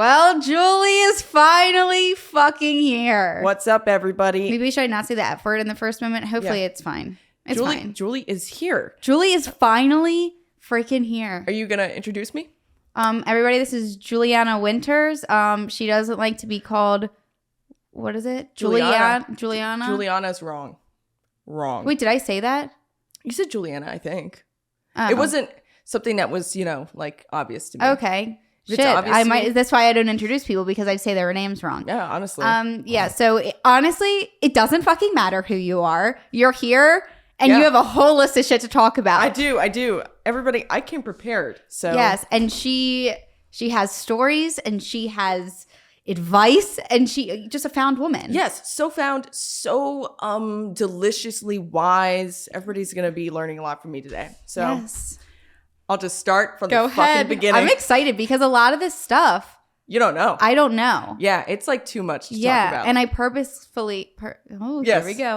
Well, Julie is finally fucking here. What's up, everybody? Maybe should I not say the F word in the first moment? Hopefully it's fine. It's fine. Julie is here. Julie is finally freaking here. Are you going to introduce me? Everybody, this is Juliana Winters. She doesn't like to be called, what is it? Juliana? Juliana's wrong. Wait, did I say that? You said Juliana, I think. It wasn't something that was, like obvious to me. Okay. Shit, that's why I don't introduce people, because I'd say their names wrong. Yeah, honestly. So honestly, it doesn't fucking matter who you are. You're here and you have a whole list of shit to talk about. I do. Everybody, I came prepared. So yes, and she has stories and she has advice and she just a found woman. Yes, so deliciously wise. Everybody's going to be learning a lot from me today. So yes. I'll just start from the fucking beginning. I'm excited because a lot of this stuff you don't know. I don't know. Yeah, it's like too much to talk about. And I purposefully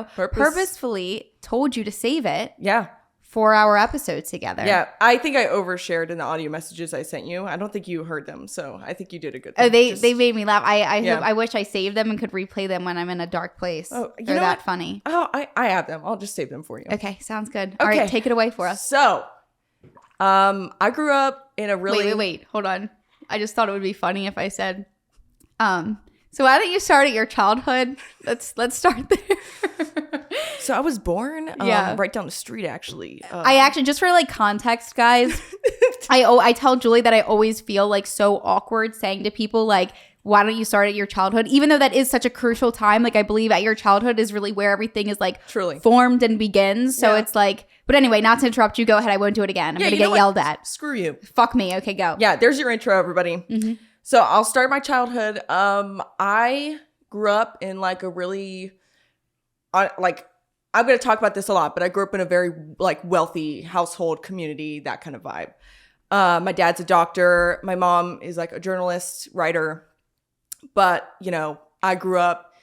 purposefully told you to save it. Yeah. For our episode together. Yeah, I think I overshared in the audio messages I sent you. I don't think you heard them, so I think you did a good thing. Oh, they made me laugh. I wish I saved them and could replay them when I'm in a dark place. Oh, they're that funny. Oh, I have them. I'll just save them for you. Okay, sounds good. All right, take it away for us. So, I grew up in a really... Wait, hold on. I just thought it would be funny if I said, so why don't you start at your childhood? Let's start there. So I was born right down the street, actually. I actually, just for like context, guys, I tell Julie that I always feel like so awkward saying to people like, why don't you start at your childhood? Even though that is such a crucial time. Like I believe at your childhood is really where everything is like truly formed and begins. So it's like, but anyway, not to interrupt you. Go ahead. I won't do it again. I'm going to get yelled at. Screw you. Fuck me. Okay, go. Yeah, there's your intro, everybody. Mm-hmm. So I'll start my childhood. I grew up in like a really, I'm going to talk about this a lot, but I grew up in a very like wealthy household community, that kind of vibe. My dad's a doctor. My mom is like a journalist, writer. But, I grew up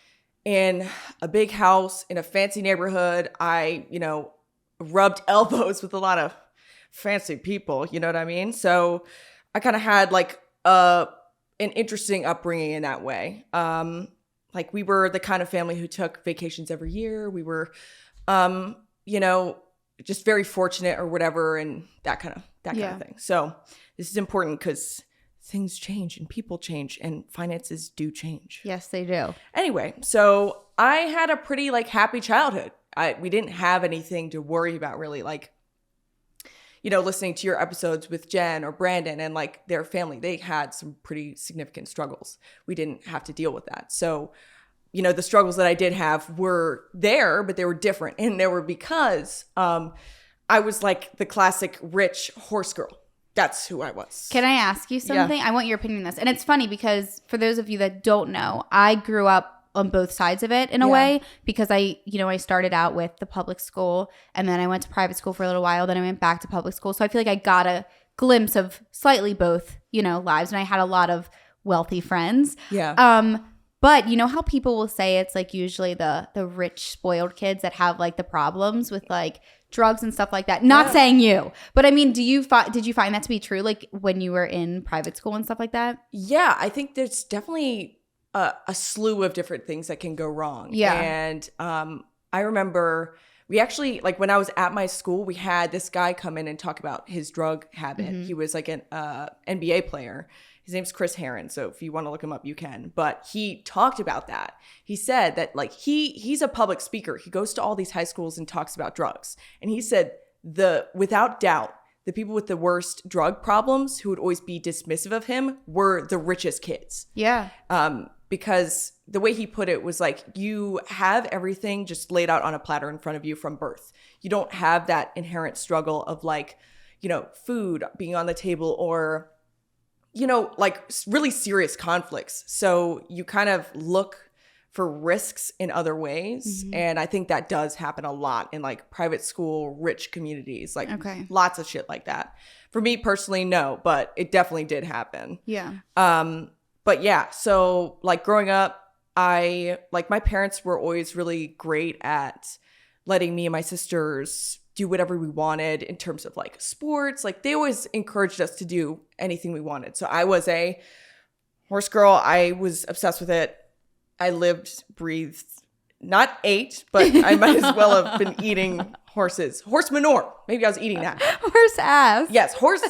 in a big house in a fancy neighborhood. I, rubbed elbows with a lot of fancy people. You know what I mean? So I kind of had like an interesting upbringing in that way. Like we were the kind of family who took vacations every year. We were, just very fortunate or whatever, and that kind of thing. So this is important because things change and people change and finances do change. Yes, they do. Anyway, so I had a pretty like happy childhood. We didn't have anything to worry about really, like, listening to your episodes with Jen or Brandon and like their family, they had some pretty significant struggles. We didn't have to deal with that. So, the struggles that I did have were there, but they were different. And they were because I was like the classic rich horse girl. That's who I was. Can I ask you something? Yeah. I want your opinion on this. And it's funny because for those of you that don't know, I grew up on both sides of it in a way, because I started out with the public school and then I went to private school for a little while. Then I went back to public school. So I feel like I got a glimpse of slightly both, lives. And I had a lot of wealthy friends. Yeah. But you know how people will say it's like usually the rich spoiled kids that have like the problems with like drugs and stuff like that. Not saying you, but I mean, did you find that to be true? Like when you were in private school and stuff like that? Yeah, I think there's definitely a slew of different things that can go wrong. Yeah. And I remember we actually, like when I was at my school, we had this guy come in and talk about his drug habit. Mm-hmm. He was like an NBA player. His name's Chris Herron. So if you want to look him up, you can. But he talked about that. He said that like he's a public speaker. He goes to all these high schools and talks about drugs. And he said without doubt, the people with the worst drug problems who would always be dismissive of him were the richest kids. Yeah. Because the way he put it was like, you have everything just laid out on a platter in front of you from birth. You don't have that inherent struggle of like, food being on the table or, like really serious conflicts. So you kind of look for risks in other ways. Mm-hmm. And I think that does happen a lot in like private school, rich communities, like lots of shit like that. For me personally, no, but it definitely did happen. Yeah. But yeah, so like growing up, my parents were always really great at letting me and my sisters do whatever we wanted in terms of like sports. Like they always encouraged us to do anything we wanted. So I was a Horse girl, I was obsessed with it. I lived, breathed, not ate, but I might as well have been eating horses. Horse manure. Maybe I was eating that. Horse ass. Yes, horse.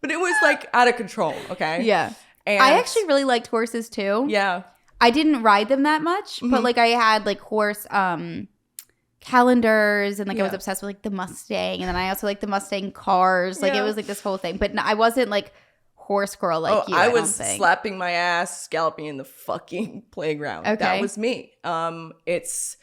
But it was like out of control, okay? Yeah. And I actually really liked horses too. yeah. I didn't ride them that much, but like I had like horse calendars and like I was obsessed with like the Mustang, and then I also like the Mustang cars. Like it was like this whole thing, but I wasn't like horse girl like you. I was slapping my ass, scalloping in the fucking playground. Okay. That was me. It's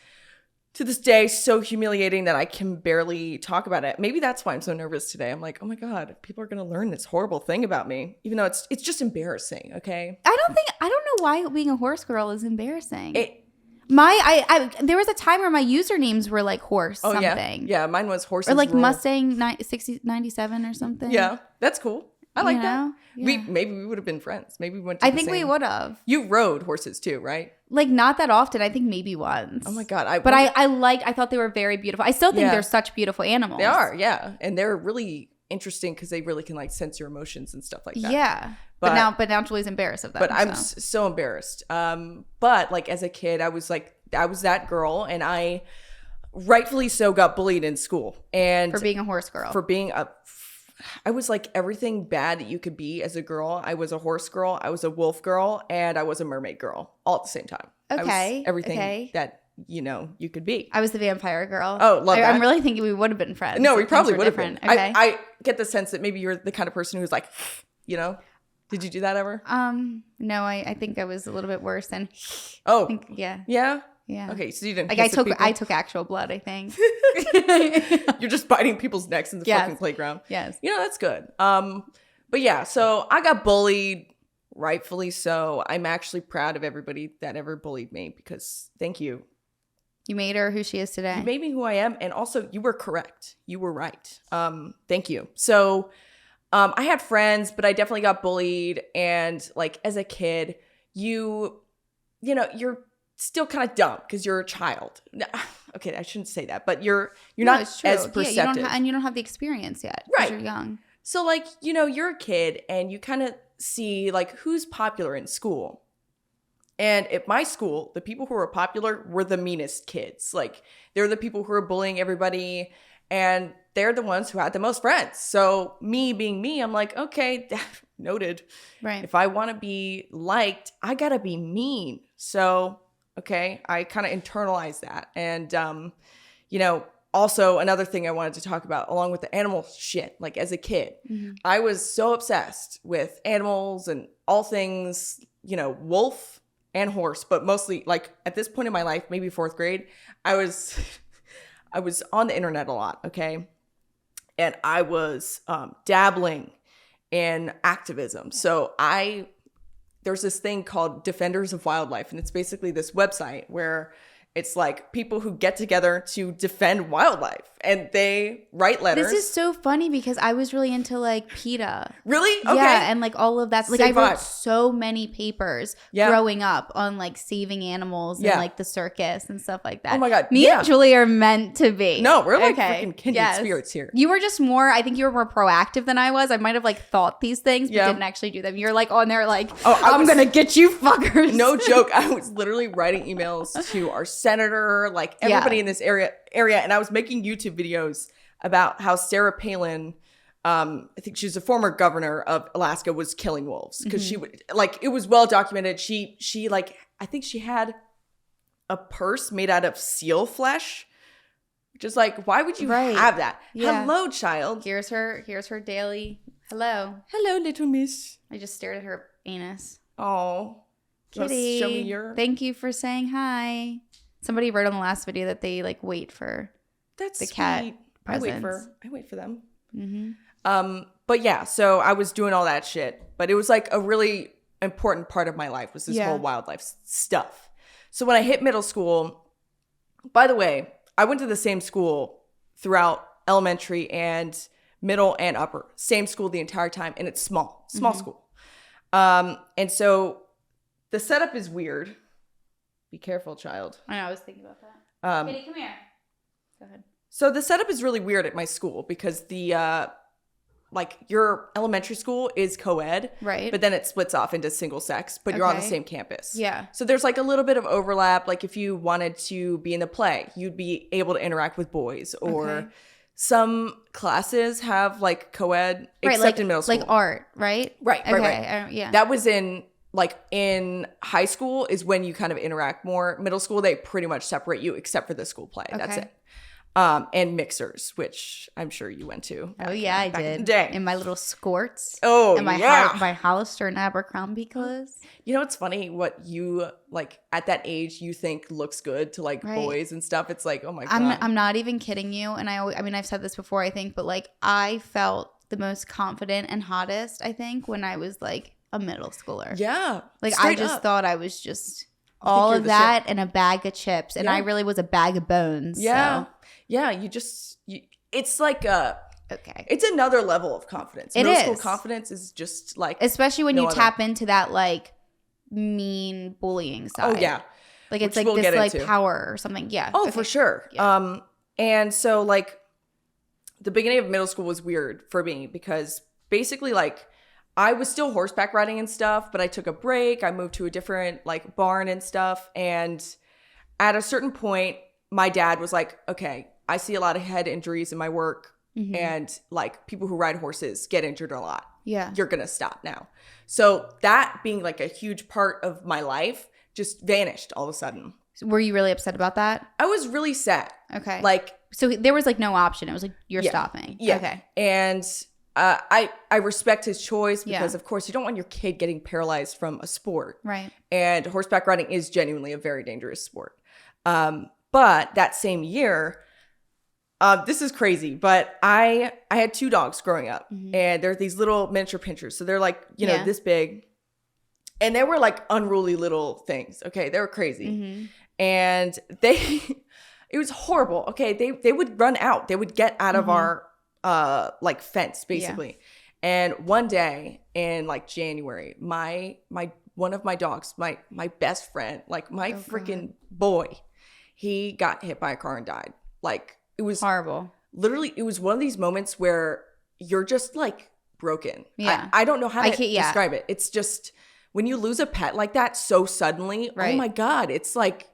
to this day so humiliating that I can barely talk about it. Maybe that's why I'm so nervous today. I'm like, oh my God, people are gonna learn this horrible thing about me, even though it's just embarrassing. Okay. I don't know why being a horse girl is embarrassing. There was a time where my usernames were like horse something. Yeah, mine was horses or like rule. Mustang 97 or something. Yeah, that's cool. I like that. Yeah. Maybe we would have been friends. Maybe we went to I the think same. we would have. You rode horses too, right? Like not that often. I think maybe once. Oh my God. I thought they were very beautiful. I still think they're such beautiful animals. They are, yeah. And they're really interesting because they really can like sense your emotions and stuff like that. Yeah. But now Julie's embarrassed of that. But I'm so embarrassed. But like as a kid, I was that girl, and I rightfully so got bullied in school. And for being a horse girl. I was like everything bad that you could be as a girl. I was a horse girl, I was a wolf girl, and I was a mermaid girl all at the same time. Okay. I was everything that you could be. I was the vampire girl. Oh, love that. I'm really thinking we would have been friends. No, we probably would have been. Okay. I get the sense that maybe you're the kind of person who's like, did you do that ever? No, I think I was a little bit worse than. Oh, yeah. Yeah. Yeah. Okay, so you didn't. Like I took actual blood, I think. You're just biting people's necks in the fucking playground. Yes. That's good. But yeah, so I got bullied, rightfully so. I'm actually proud of everybody that ever bullied me because thank you. You made her who she is today. You made me who I am, and also you were correct. You were right. Thank you. So, I had friends, but I definitely got bullied, and like as a kid, you're still kind of dumb because you're a child. Okay, I shouldn't say that, but you're not as perceptive. Yeah, you don't have the experience yet. Right. You're young. So like, you're a kid and you kind of see like who's popular in school. And at my school, the people who were popular were the meanest kids. Like they're the people who were bullying everybody, and they're the ones who had the most friends. So me being me, I'm like, okay, noted. Right. If I want to be liked, I got to be mean. So okay, I kind of internalized that. And, also another thing I wanted to talk about along with the animal shit, like as a kid, I was so obsessed with animals and all things, wolf and horse, but mostly like at this point in my life, maybe 4th grade, I was on the internet a lot. Okay. And I was dabbling in activism. So there's this thing called Defenders of Wildlife, and it's basically this website where it's like people who get together to defend wildlife, and they write letters. This is so funny because I was really into like PETA. Really? Okay. Yeah, and like all of that. Like Same I wrote vibe. so many papers growing up on like saving animals and like the circus and stuff like that. Oh my God. Me and Julie are meant to be. No, we're like freaking kindred spirits here. You were just I think you were more proactive than I was. I might have like thought these things, but didn't actually do them. You're like on there like, I'm going to get you fuckers. No joke. I was literally writing emails to our senator, like everybody in this area, and I was making YouTube videos about how Sarah Palin, I think she's a former governor of Alaska, was killing wolves because she would like, it was well documented. She like, I think she had a purse made out of seal flesh, which is like, why would you have that? Yeah. Hello, child. Here's her daily. Hello, little miss. I just stared at her anus. Oh, Kitty. Show me your. Thank you for saying hi. Somebody wrote on the last video that they like wait for the cat presents. I wait for them. Mm-hmm. But yeah, so I was doing all that shit, but it was like a really important part of my life was this whole wildlife stuff. So when I hit middle school, by the way, I went to the same school throughout elementary and middle and upper, same school the entire time, and it's small school. And so the setup is weird. Be careful, child. I know, I was thinking about that. Kitty, come here. Go ahead. So the setup is really weird at my school because the like your elementary school is co-ed, right? But then it splits off into single sex, but you're on the same campus. Yeah. So there's like a little bit of overlap. Like if you wanted to be in the play, you'd be able to interact with boys, or some classes have like co-ed, except like, in middle school. Like art, right? Right. Yeah. That was in high school is when you kind of interact more. Middle school, they pretty much separate you except for school play. Okay. That's it. And mixers, which I'm sure you went to. Oh yeah, I did. In the day. In my little skirts. Oh, and my Hollister and Abercrombie clothes. You know, it's funny what you like at that age you think looks good to like boys and stuff. It's like, oh my God. I'm not even kidding you. And I mean, I've said this before, I think, but like I felt the most confident and hottest, I think, when I was like a middle schooler. Yeah. Like I just thought I was just all of that and a bag of chips. And I really was a bag of bones. Yeah. So. Yeah. It's like okay. It's another level of confidence. Middle school confidence is just like, especially when you tap into that like mean bullying side. Oh yeah. Like it's like this like power or something. Yeah. Oh, for sure. Yeah. And so like the beginning of middle school was weird for me because basically like I was still horseback riding and stuff, but I took a break. I moved to a different like barn and stuff. And at a certain point, my dad was like, okay, I see a lot of head injuries in my work. Mm-hmm. And like people who ride horses get injured a lot. Yeah. You're going to stop now. So that being like a huge part of my life just vanished all of a sudden. Were you really upset about that? I was really sad. Okay. Like, so there was like no option. It was like, you're stopping. Yeah. Okay. And I respect his choice because of course you don't want your kid getting paralyzed from a sport. Right. And horseback riding is genuinely a very dangerous sport. But that same year, this is crazy, but I had 2 dogs growing up, and they're these little miniature pinchers. So they're like, you know, this big, and they were like unruly little things. Okay. They were crazy. And it was horrible. Okay. They would run out. They would get out of our, like fence basically. And one day in like January, one of my dogs, my best friend, like my freaking boy, he got hit by a car and died. Like, it was horrible. Literally, it was one of these moments where you're just like broken. Yeah. I don't know how to describe it. It's just when you lose a pet like that so suddenly, oh my God, it's like,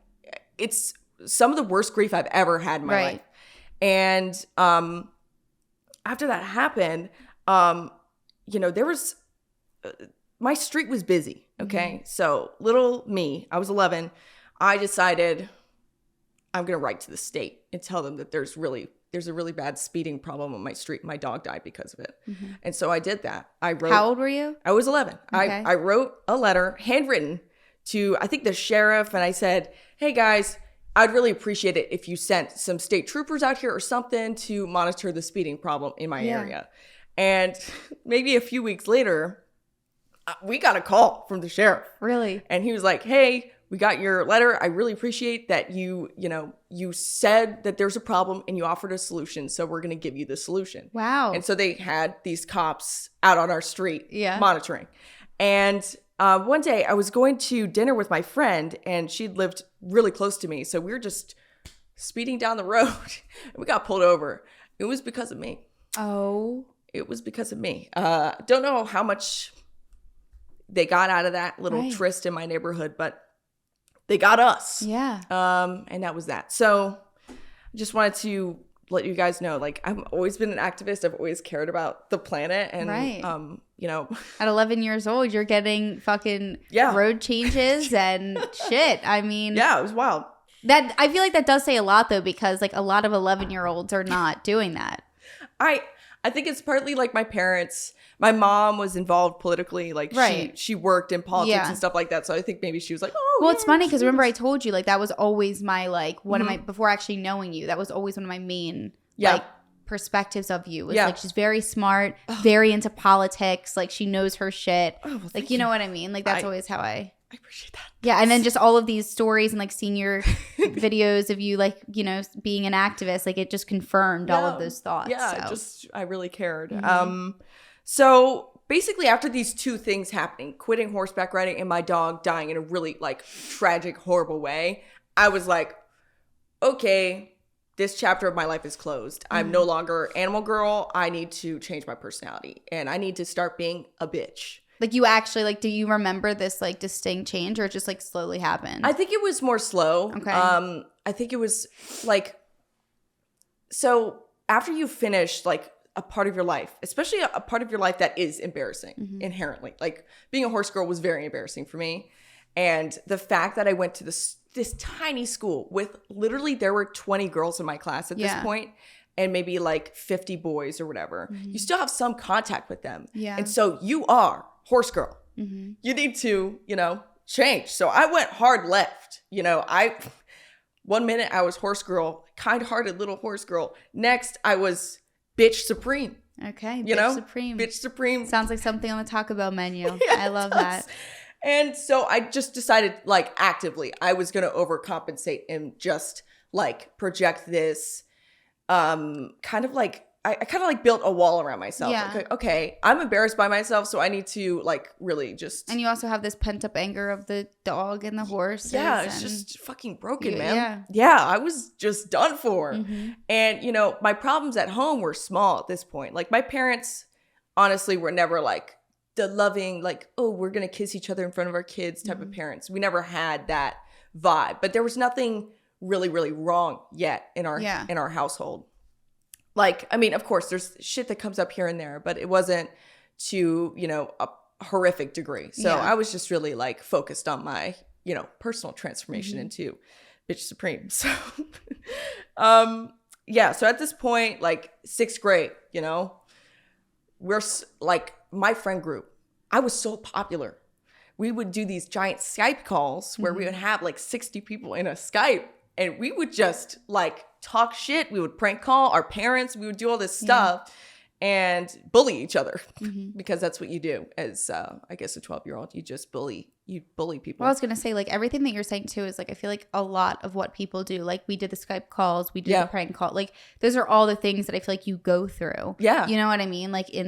it's some of the worst grief I've ever had in my life. And after that happened, you know, there was, my street was busy. Okay. So little me, I was 11. I decided I'm going to write to the state and tell them that there's a really bad speeding problem on my street. My dog died because of it. And so I did that. I wrote. How old were you? I was 11. Okay. I wrote a letter, handwritten, to, I think, the sheriff. And I said, hey guys, I'd really appreciate it if you sent some state troopers out here or something to monitor the speeding problem in my area. And maybe a few weeks later, we got a call from the sheriff. Really? And he was like, hey, we got your letter. I really appreciate that you said that there's a problem and you offered a solution. So we're going to give you the solution. Wow. And so they had these cops out on our street monitoring. And one day I was going to dinner with my friend and she lived really close to me. So we were just speeding down the road and we got pulled over. It was because of me. Oh. It was because of me. Don't know how much they got out of that little tryst in my neighborhood, but they got us. Yeah. And that was that. So I just wanted to let you guys know, like, I've always been an activist. I've always cared about the planet. And, you know. At 11 years old, you're getting fucking road changes and shit. I mean. Yeah, it was wild. That I feel like that does say a lot, though, because, like, a lot of 11-year-olds are not doing that. I think it's partly like my parents. My mom was involved politically. Like she worked in politics and stuff like that. So I think maybe she was like, oh. Well, it's funny because remember I told you like that was always my like one of my before actually knowing you. That was always one of my main like perspectives of you. Was like she's very smart, very into politics. Like she knows her shit. Oh, well, like you know what I mean. Like that's always how I appreciate that. Yeah, and then just all of these stories and like seeing your videos of you like, you know, being an activist, like it just confirmed all of those thoughts. Yeah, so. I really cared. So basically after these 2 things happening, quitting horseback riding and my dog dying in a really like tragic, horrible way, I was like, okay, this chapter of my life is closed. I'm no longer animal girl. I need to change my personality and I need to start being a bitch. Like you actually like, do you remember this like distinct change or it just like slowly happened? I think it was more slow. Okay. I think it was like, so after you finish like a part of your life, especially a part of your life that is embarrassing inherently, like being a horse girl was very embarrassing for me. And the fact that I went to this tiny school with literally there were 20 girls in my class at this point and maybe like 50 boys or whatever, you still have some contact with them. Yeah. And so you are horse girl. You need to, you know, change. So I went hard left. You know, one minute I was horse girl, kind-hearted little horse girl. Next I was bitch supreme. Okay. You know? Supreme. Bitch supreme. Sounds like something on the Taco Bell menu. Yeah, I love that. And so I just decided like actively I was going to overcompensate and just like project this kind of like I kind of like built a wall around myself. Yeah. Like, okay, I'm embarrassed by myself, so I need to like really just. And you also have this pent up anger of the dog and the horse. Yeah, it's just fucking broken, man. Yeah, I was just done for. And you know, my problems at home were small at this point. Like my parents, honestly, were never like the loving, like, oh, we're gonna kiss each other in front of our kids type of parents. We never had that vibe. But there was nothing really, really wrong yet in our household. Like, I mean, of course, there's shit that comes up here and there, but it wasn't to, you know, a horrific degree. So I was just really like focused on my, you know, personal transformation into bitch supreme. So, so at this point, like 6th grade, you know, we're like my friend group. I was so popular. We would do these giant Skype calls where we would have like 60 people in a Skype and we would just like talk shit. We would prank call our parents. We would do all this stuff and bully each other because that's what you do as, I guess, a 12-year-old. You just bully people. Well, I was going to say, like, everything that you're saying, too, is, like, I feel like a lot of what people do, like, we did the Skype calls, we did the prank call. Like, those are all the things that I feel like you go through. Yeah. You know what I mean? Like, I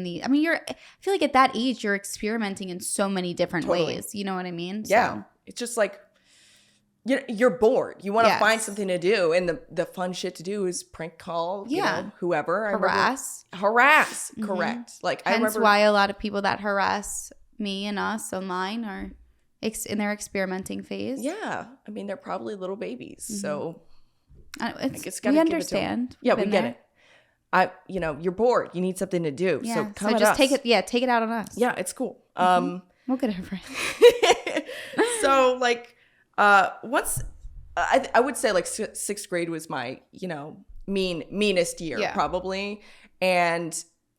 feel like at that age, you're experimenting in so many different ways. You know what I mean? Yeah. So. It's just like, you're bored. You want to find something to do. And the fun shit to do is prank call, you know, whoever. Harass. Correct. Like, Hence I remember why a lot of people that harass me and us online are in their experimenting phase. Yeah. I mean, they're probably little babies. So I guess we understand. Yeah, we get it. You're bored. You need something to do. Yeah. So come at just us. take it out on us. Yeah, it's cool. We'll get over it. So like, once I would say like 6th grade was my, you know, meanest year probably. And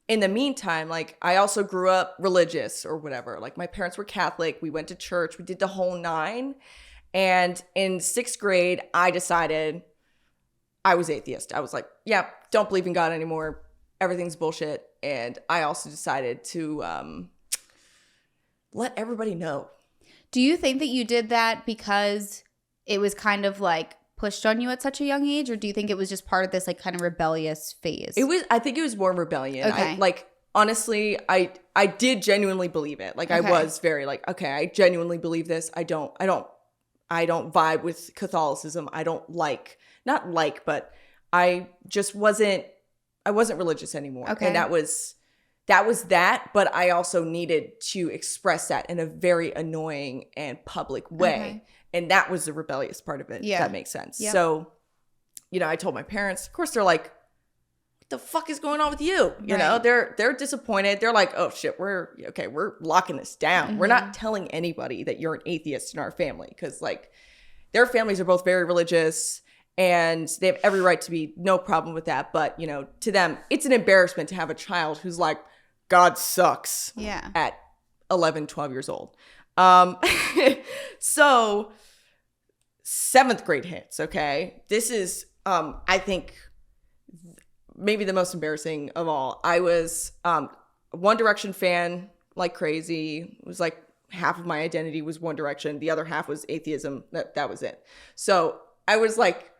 in the meantime, like I also grew up religious or whatever. Like my parents were Catholic. We went to church. We did the whole 9. And in 6th grade, I decided I was atheist. I was like, yeah, don't believe in God anymore. Everything's bullshit. And I also decided to let everybody know. Do you think that you did that because it was kind of like pushed on you at such a young age, or do you think it was just part of this like kind of rebellious phase? I think it was more rebellion. Okay. Honestly, I did genuinely believe it. Like I was very like, okay, I genuinely believe this. I don't vibe with Catholicism. I don't but I just wasn't religious anymore. Okay. And that was that, but I also needed to express that in a very annoying and public way. Okay. And that was the rebellious part of it. Yeah. If that makes sense. Yep. So, you know, I told my parents, of course, they're like, what the fuck is going on with you? You know, they're disappointed. They're like, oh shit, we're locking this down. We're not telling anybody that you're an atheist in our family. Cause like their families are both very religious and they have every right to be no problem with that. But, you know, to them, it's an embarrassment to have a child who's like, God sucks at 11, 12 years old. So 7th grade hits. Okay. This is, I think maybe the most embarrassing of all. I was, One Direction fan like crazy. It was like half of my identity was One Direction. The other half was atheism. That was it. So I was like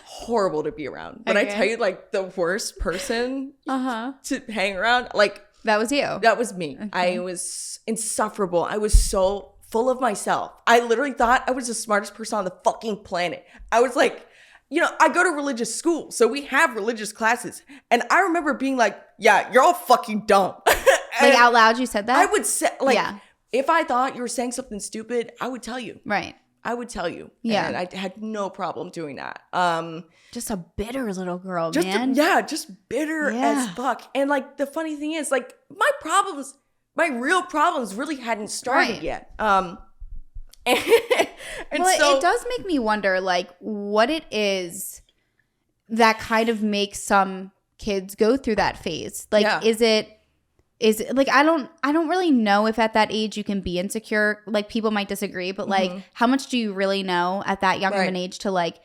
horrible to be around. When I tell you like the worst person to hang around, like that was you. That was me. Okay. I was insufferable. I was so full of myself. I literally thought I was the smartest person on the fucking planet. I was like, I go to religious school, so we have religious classes. And I remember being like, yeah, you're all fucking dumb. Like out loud you said that? I would say, like, if I thought you were saying something stupid, I would tell you. Right. I would tell you. Yeah. And I had no problem doing that. Just a bitter little girl, man. Just bitter as fuck. And like the funny thing is, like, my real problems really hadn't started yet. And well, it does make me wonder, like, what it is that kind of makes some kids go through that phase. Like, is it like, I don't really know if at that age you can be insecure. Like, people might disagree, but like, how much do you really know at that young of an age to like,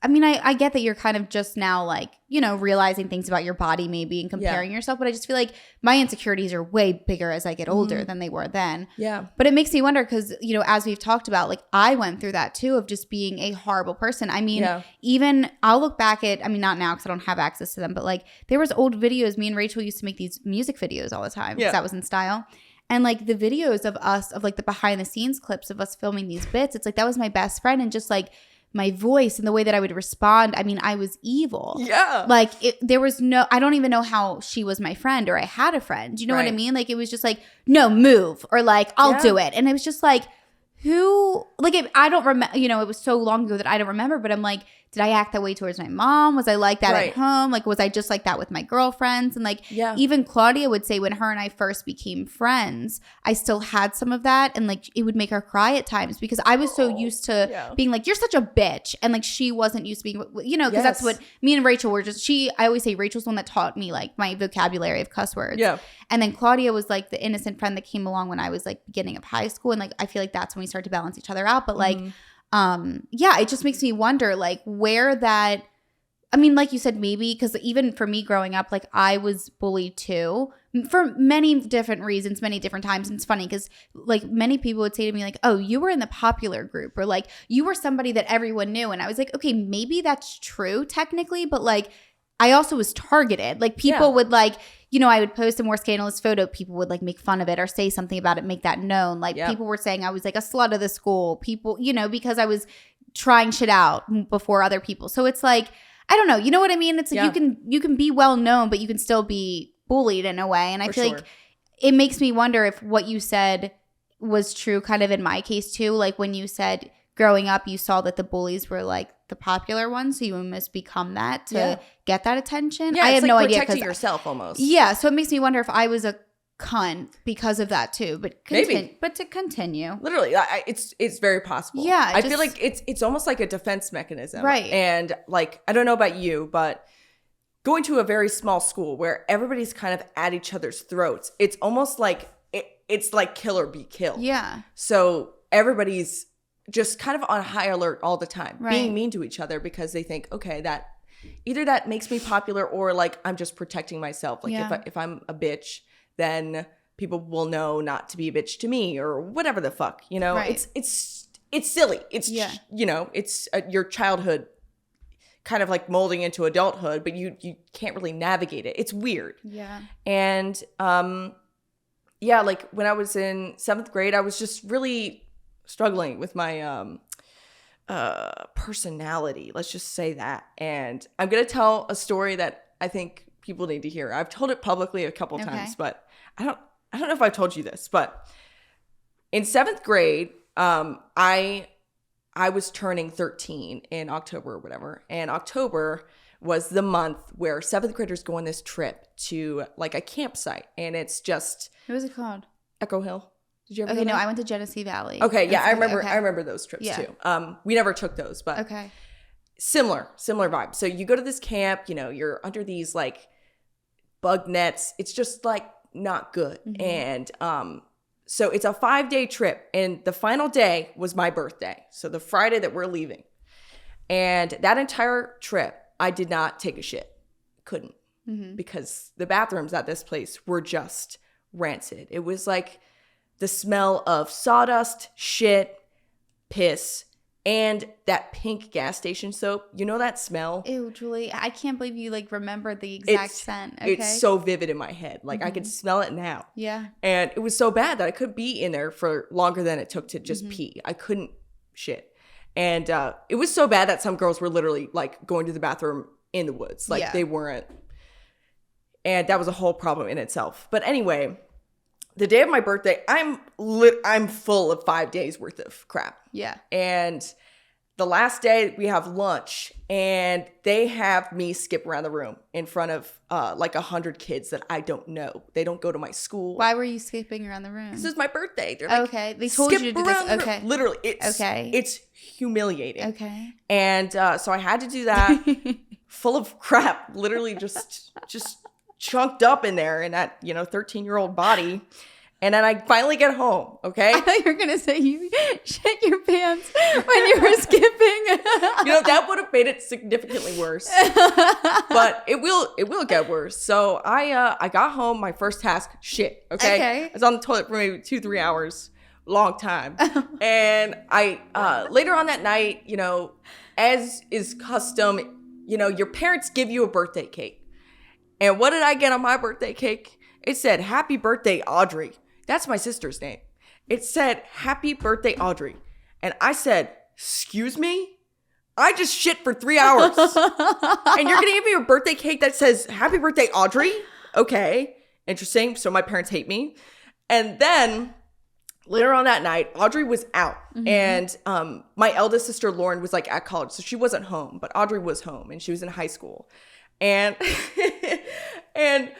I mean, I get that you're kind of just now like, realizing things about your body maybe and comparing yourself. But I just feel like my insecurities are way bigger as I get older than they were then. Yeah. But it makes me wonder because, as we've talked about, like I went through that too of just being a horrible person. I mean, even I'll look back at, I mean, not now because I don't have access to them, but like there was old videos. Me and Rachel used to make these music videos all the time because that was in style. And like the videos of us, of like the behind the scenes clips of us filming these bits, it's like that was my best friend. And just like my voice and the way that I would respond, I mean, I was evil. Yeah. Like there was I don't even know how she was my friend or I had a friend. You know what I mean? Like it was just like, no, move, or like, I'll do it. And it was just like, I don't remember, it was so long ago that I don't remember, but I'm like, did I act that way towards my mom? Was I like that at home? Like, was I just like that with my girlfriends? And like, even Claudia would say when her and I first became friends, I still had some of that. And like, it would make her cry at times because I was so used to being like, you're such a bitch. And like, she wasn't used to being, because that's what me and Rachel were just, I always say Rachel's the one that taught me like my vocabulary of cuss words. Yeah. And then Claudia was like the innocent friend that came along when I was like beginning of high school. And like, I feel like that's when we started to balance each other out. But like, it just makes me wonder like where that, I mean, like you said, maybe because even for me growing up, like I was bullied too for many different reasons, many different times. And it's funny because like many people would say to me like, oh, you were in the popular group or like you were somebody that everyone knew. And I was like, okay, maybe that's true technically, but like I also was targeted. Like people would like, I would post a more scandalous photo. People would like make fun of it or say something about it, make that known. Like people were saying I was like a slut of the school. People, because I was trying shit out before other people. So it's like, I don't know. You know what I mean? It's like you can be well known, but you can still be bullied in a way. And I feel like it makes me wonder if what you said was true kind of in my case too. Like when you said growing up, you saw that the bullies were like the popular ones, so you must become that to get that attention. I had like no idea protecting yourself almost. Yeah, so it makes me wonder if I was a cunt because of that too. But maybe, but to continue, literally, it's very possible. Yeah, I feel like it's almost like a defense mechanism, right? And like I don't know about you, but going to a very small school where everybody's kind of at each other's throats, it's almost like it's like kill or be killed. Yeah. So everybody's just kind of on high alert all the time, being mean to each other because they think, okay, that either that makes me popular or like I'm just protecting myself. Like if I'm a bitch, then people will know not to be a bitch to me or whatever the fuck, It's silly. It's it's your childhood kind of like molding into adulthood, but you can't really navigate it. It's weird. Yeah. And like when I was in 7th grade, I was just really struggling with my personality, let's just say that. And I'm gonna tell a story that I think people need to hear. I've told it publicly a couple times, but I don't know if I've told you this, but in 7th grade, I was turning 13 in October or whatever, and October was the month where 7th graders go on this trip to like a campsite, and it's just what was it called? Echo Hill. Did you ever? Okay, no, I went to Genesee Valley. Okay, yeah, I remember those trips too. We never took those, but similar vibe. So you go to this camp, you're under these like bug nets. It's just like not good. And so it's a 5-day trip, and the final day was my birthday. So the Friday that we're leaving. And that entire trip, I did not take a shit. Couldn't. Because the bathrooms at this place were just rancid. It was like the smell of sawdust, shit, piss, and that pink gas station soap. You know that smell? Ew, Julie, I can't believe you like remember the exact scent. Okay? It's so vivid in my head. Like I could smell it now. Yeah. And it was so bad that I could be in there for longer than it took to just pee. I couldn't shit. And it was so bad that some girls were literally like going to the bathroom in the woods. Like they weren't. And that was a whole problem in itself. But anyway, the day of my birthday, I'm full of 5 days worth of crap. Yeah. And the last day we have lunch and they have me skip around the room in front of like 100 kids that I don't know. They don't go to my school. Why were you skipping around the room? This is my birthday. They're like, okay. They told you to do this. Okay. Literally. It's humiliating. Okay. And so I had to do that full of crap, literally just chunked up in there in that, 13-year-old body. And then I finally get home, okay? I thought you were going to say you shit your pants when you were skipping. That would have made it significantly worse. But it will get worse. So I got home, my first task, shit, okay? I was on the toilet for maybe 2-3 hours, long time. And I later on that night, as is custom, your parents give you a birthday cake. And what did I get on my birthday cake? It said, "Happy birthday, Audrey." That's my sister's name. It said, "Happy birthday, Audrey." And I said, "Excuse me? I just shit for 3 hours. And you're going to give me a birthday cake that says, "Happy birthday, Audrey"? Okay. Interesting. So my parents hate me. And then later on that night, Audrey was out. Mm-hmm. And my eldest sister, Lauren, was like at college. So she wasn't home. But Audrey was home. And she was in high school. And and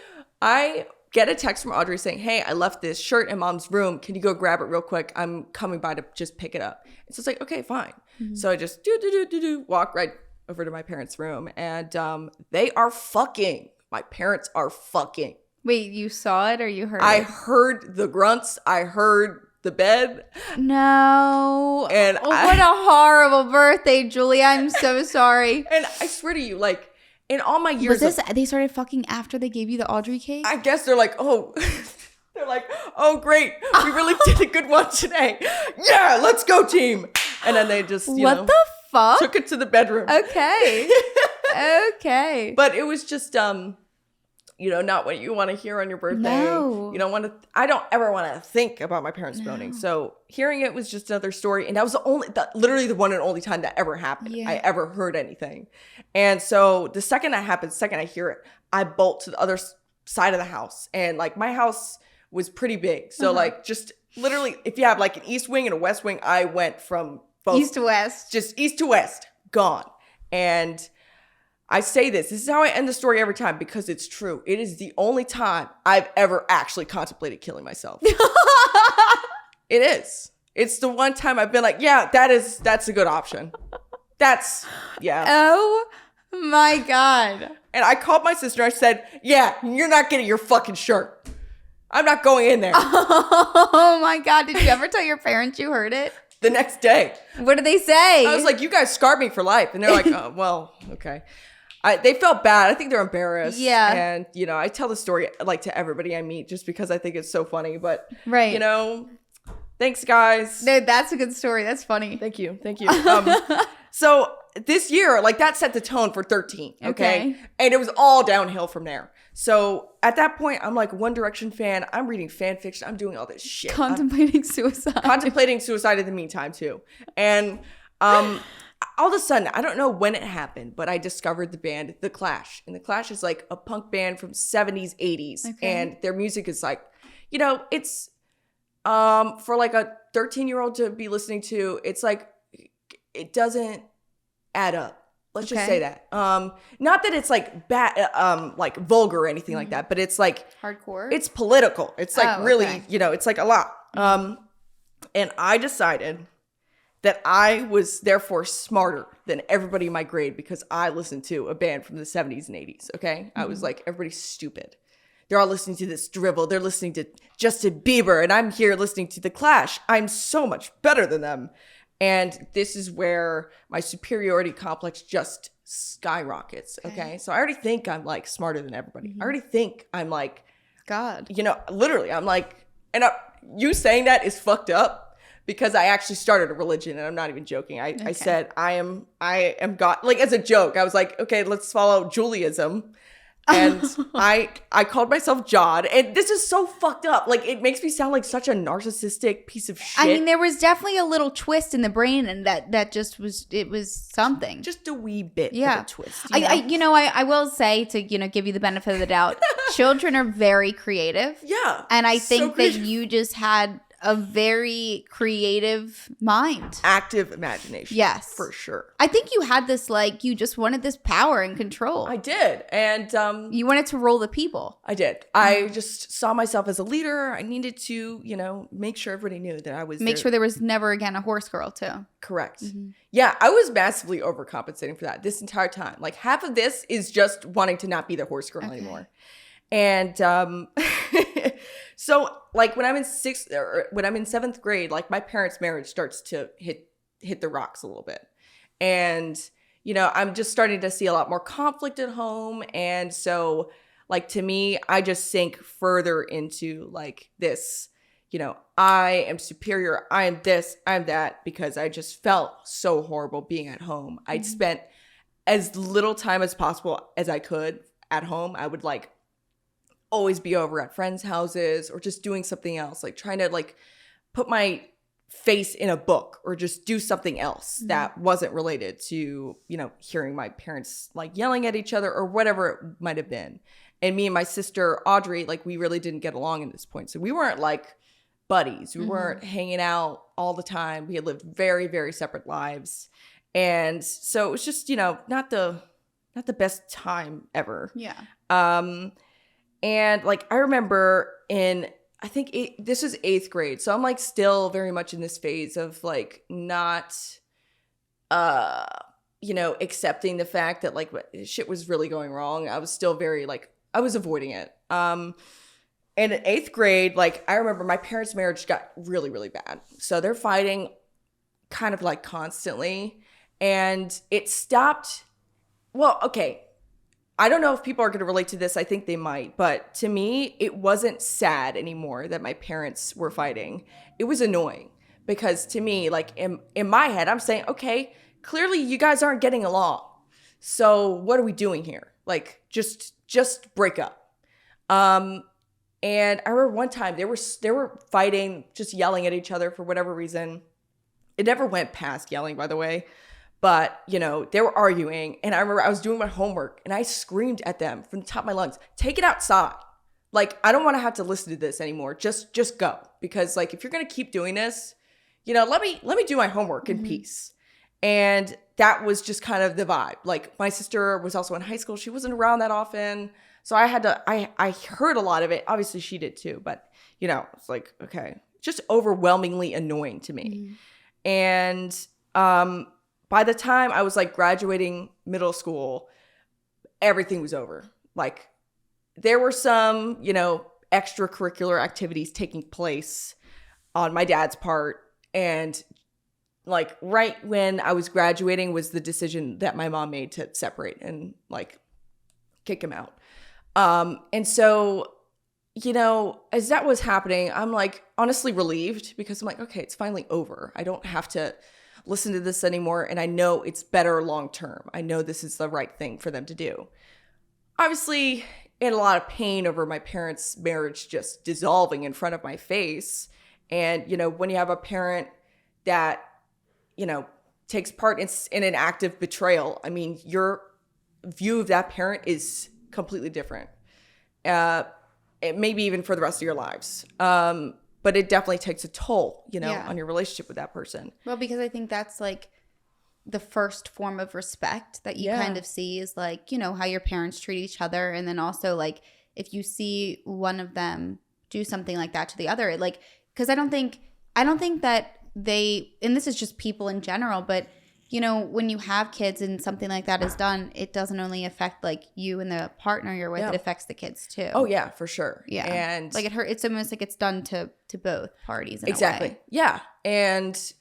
I get a text from Audrey saying, "Hey, I left this shirt in Mom's room. Can you go grab it real quick? I'm coming by to just pick it up." And so it's like, okay, fine. Mm-hmm. So I just walk right over to my parents' room. And they are fucking. My parents are fucking. Wait, you saw it or you heard it? I heard the grunts. I heard the bed. No. And what a horrible birthday, Julie. I'm so sorry. And I swear to you, like, in all my years, they started fucking after they gave you the Audrey cake? I guess they're like, oh, great. We really did a good one today. Yeah, let's go, team. And then they just, what the fuck? Took it to the bedroom. Okay. Okay. But it was just, not what you want to hear on your birthday. No. I don't ever want to think about my parents boning. So hearing it was just another story. And that was literally the one and only time that ever happened. I ever heard anything. And so the second that happens, the second I hear it, I bolt to the other side of the house. And like my house was pretty big. So like just literally if you have like an east wing and a west wing, I went from both. East to west. Just east to west. Gone. And I say this is how I end the story every time because it's true. It is the only time I've ever actually contemplated killing myself. It is. It's the one time I've been like, yeah, that's a good option. Yeah. Oh my God. And I called my sister. I said, yeah, you're not getting your fucking shirt. I'm not going in there. Oh my God. Did you ever tell your parents you heard it? The next day. What did they say? I was like, you guys scarred me for life. And they're like, oh, well, okay. They felt bad. I think they're embarrassed. Yeah. And, I tell the story like to everybody I meet just because I think it's so funny. But, right. Thanks, guys. No, that's a good story. That's funny. Thank you. So this year, like that set the tone for 13. Okay. And it was all downhill from there. So at that point, I'm like One Direction fan. I'm reading fan fiction. I'm doing all this shit. Contemplating suicide. Contemplating suicide in the meantime, too. And all of a sudden, I don't know when it happened, but I discovered the band The Clash. And The Clash is like a punk band from 70s, 80s. Okay. And their music is like, it's for like a 13-year-old to be listening to, it's like, it doesn't add up. Let's just say that. Not that it's like bad, like vulgar or anything like that, but it's like hardcore. It's political. It's like really, it's like a lot. And I decided that I was therefore smarter than everybody in my grade because I listened to a band from the 70s and 80s. Okay, I was like, everybody's stupid. They're all listening to this drivel. They're listening to Justin Bieber, and I'm here listening to The Clash. I'm so much better than them. And this is where my superiority complex just skyrockets. Okay. So I already think I'm like smarter than everybody. Mm-hmm. I already think I'm like God. Literally, I'm like, and you saying that is fucked up because I actually started a religion, and I'm not even joking. I said I am God. Like as a joke, I was like, okay, let's follow Judaism. And I called myself John. And this is so fucked up. Like, it makes me sound like such a narcissistic piece of shit. I mean, there was definitely a little twist in the brain, and that just was, it was something. Just a wee bit of a twist. I will say, to, give you the benefit of the doubt, children are very creative. Yeah. And I think that you just had a very creative mind. Active imagination. Yes. For sure. I think you had this, you just wanted this power and control. I did. And you wanted to rule the people. I did. I just saw myself as a leader. I needed to, make sure everybody knew that I was Make sure there was never again a horse girl, too. Correct. Mm-hmm. Yeah, I was massively overcompensating for that this entire time. Like, half of this is just wanting to not be the horse girl anymore. And so, when I'm in seventh grade, my parents' marriage starts to hit the rocks a little bit. And, I'm just starting to see a lot more conflict at home. And so, to me, I just sink further into, this, I am superior, I am this, I'm that, because I just felt so horrible being at home. Mm-hmm. I'd spent as little time as possible as I could at home. I would, always be over at friends' houses or just doing something else, trying to put my face in a book or just do something else that wasn't related to, hearing my parents yelling at each other or whatever it might have been. And me and my sister Audrey, we really didn't get along at this point. So we weren't buddies. We weren't hanging out all the time. We had lived very, very separate lives. And so it was just, not the best time ever. Yeah. And I remember I think this was 8th grade. So I'm still very much in this phase of not, accepting the fact that shit was really going wrong. I was still very I was avoiding it. And in 8th grade, I remember my parents' marriage got really, really bad. So they're fighting kind of constantly. And it stopped. Well, okay. I don't know if people are going to relate to this. I think they might. But to me, it wasn't sad anymore that my parents were fighting. It was annoying because to me, in my head, I'm saying, okay, clearly you guys aren't getting along. So what are we doing here? Just break up. And I remember one time they were fighting, just yelling at each other for whatever reason. It never went past yelling, by the way. But, they were arguing. And I remember I was doing my homework and I screamed at them from the top of my lungs, take it outside. I don't want to have to listen to this anymore. Just go. Because if you're going to keep doing this, let me do my homework in peace. And that was just kind of the vibe. My sister was also in high school. She wasn't around that often. So I heard a lot of it. Obviously she did too. But, it's okay. Just overwhelmingly annoying to me. And, by the time I was graduating middle school, everything was over. There were some, extracurricular activities taking place on my dad's part. And right when I was graduating was the decision that my mom made to separate and kick him out. And so, as that was happening, I'm honestly relieved because I'm okay, it's finally over. I don't have to listen to this anymore. And I know it's better long term. I know this is the right thing for them to do. Obviously, in a lot of pain over my parents' marriage just dissolving in front of my face. And, when you have a parent that, takes part in an act of betrayal, I mean, your view of that parent is completely different. Maybe even for the rest of your lives. But it definitely takes a toll, on your relationship with that person. Well, because I think that's the first form of respect that you kind of see is how your parents treat each other. And then also if you see one of them do something like that to the other, because I don't think that they, and this is just people in general, but when you have kids and something like that is done, it doesn't only affect you and the partner you're with, it affects the kids too. Oh yeah, for sure. Yeah. And it hurt. It's almost it's done to both parties in exactly. a way. Yeah. And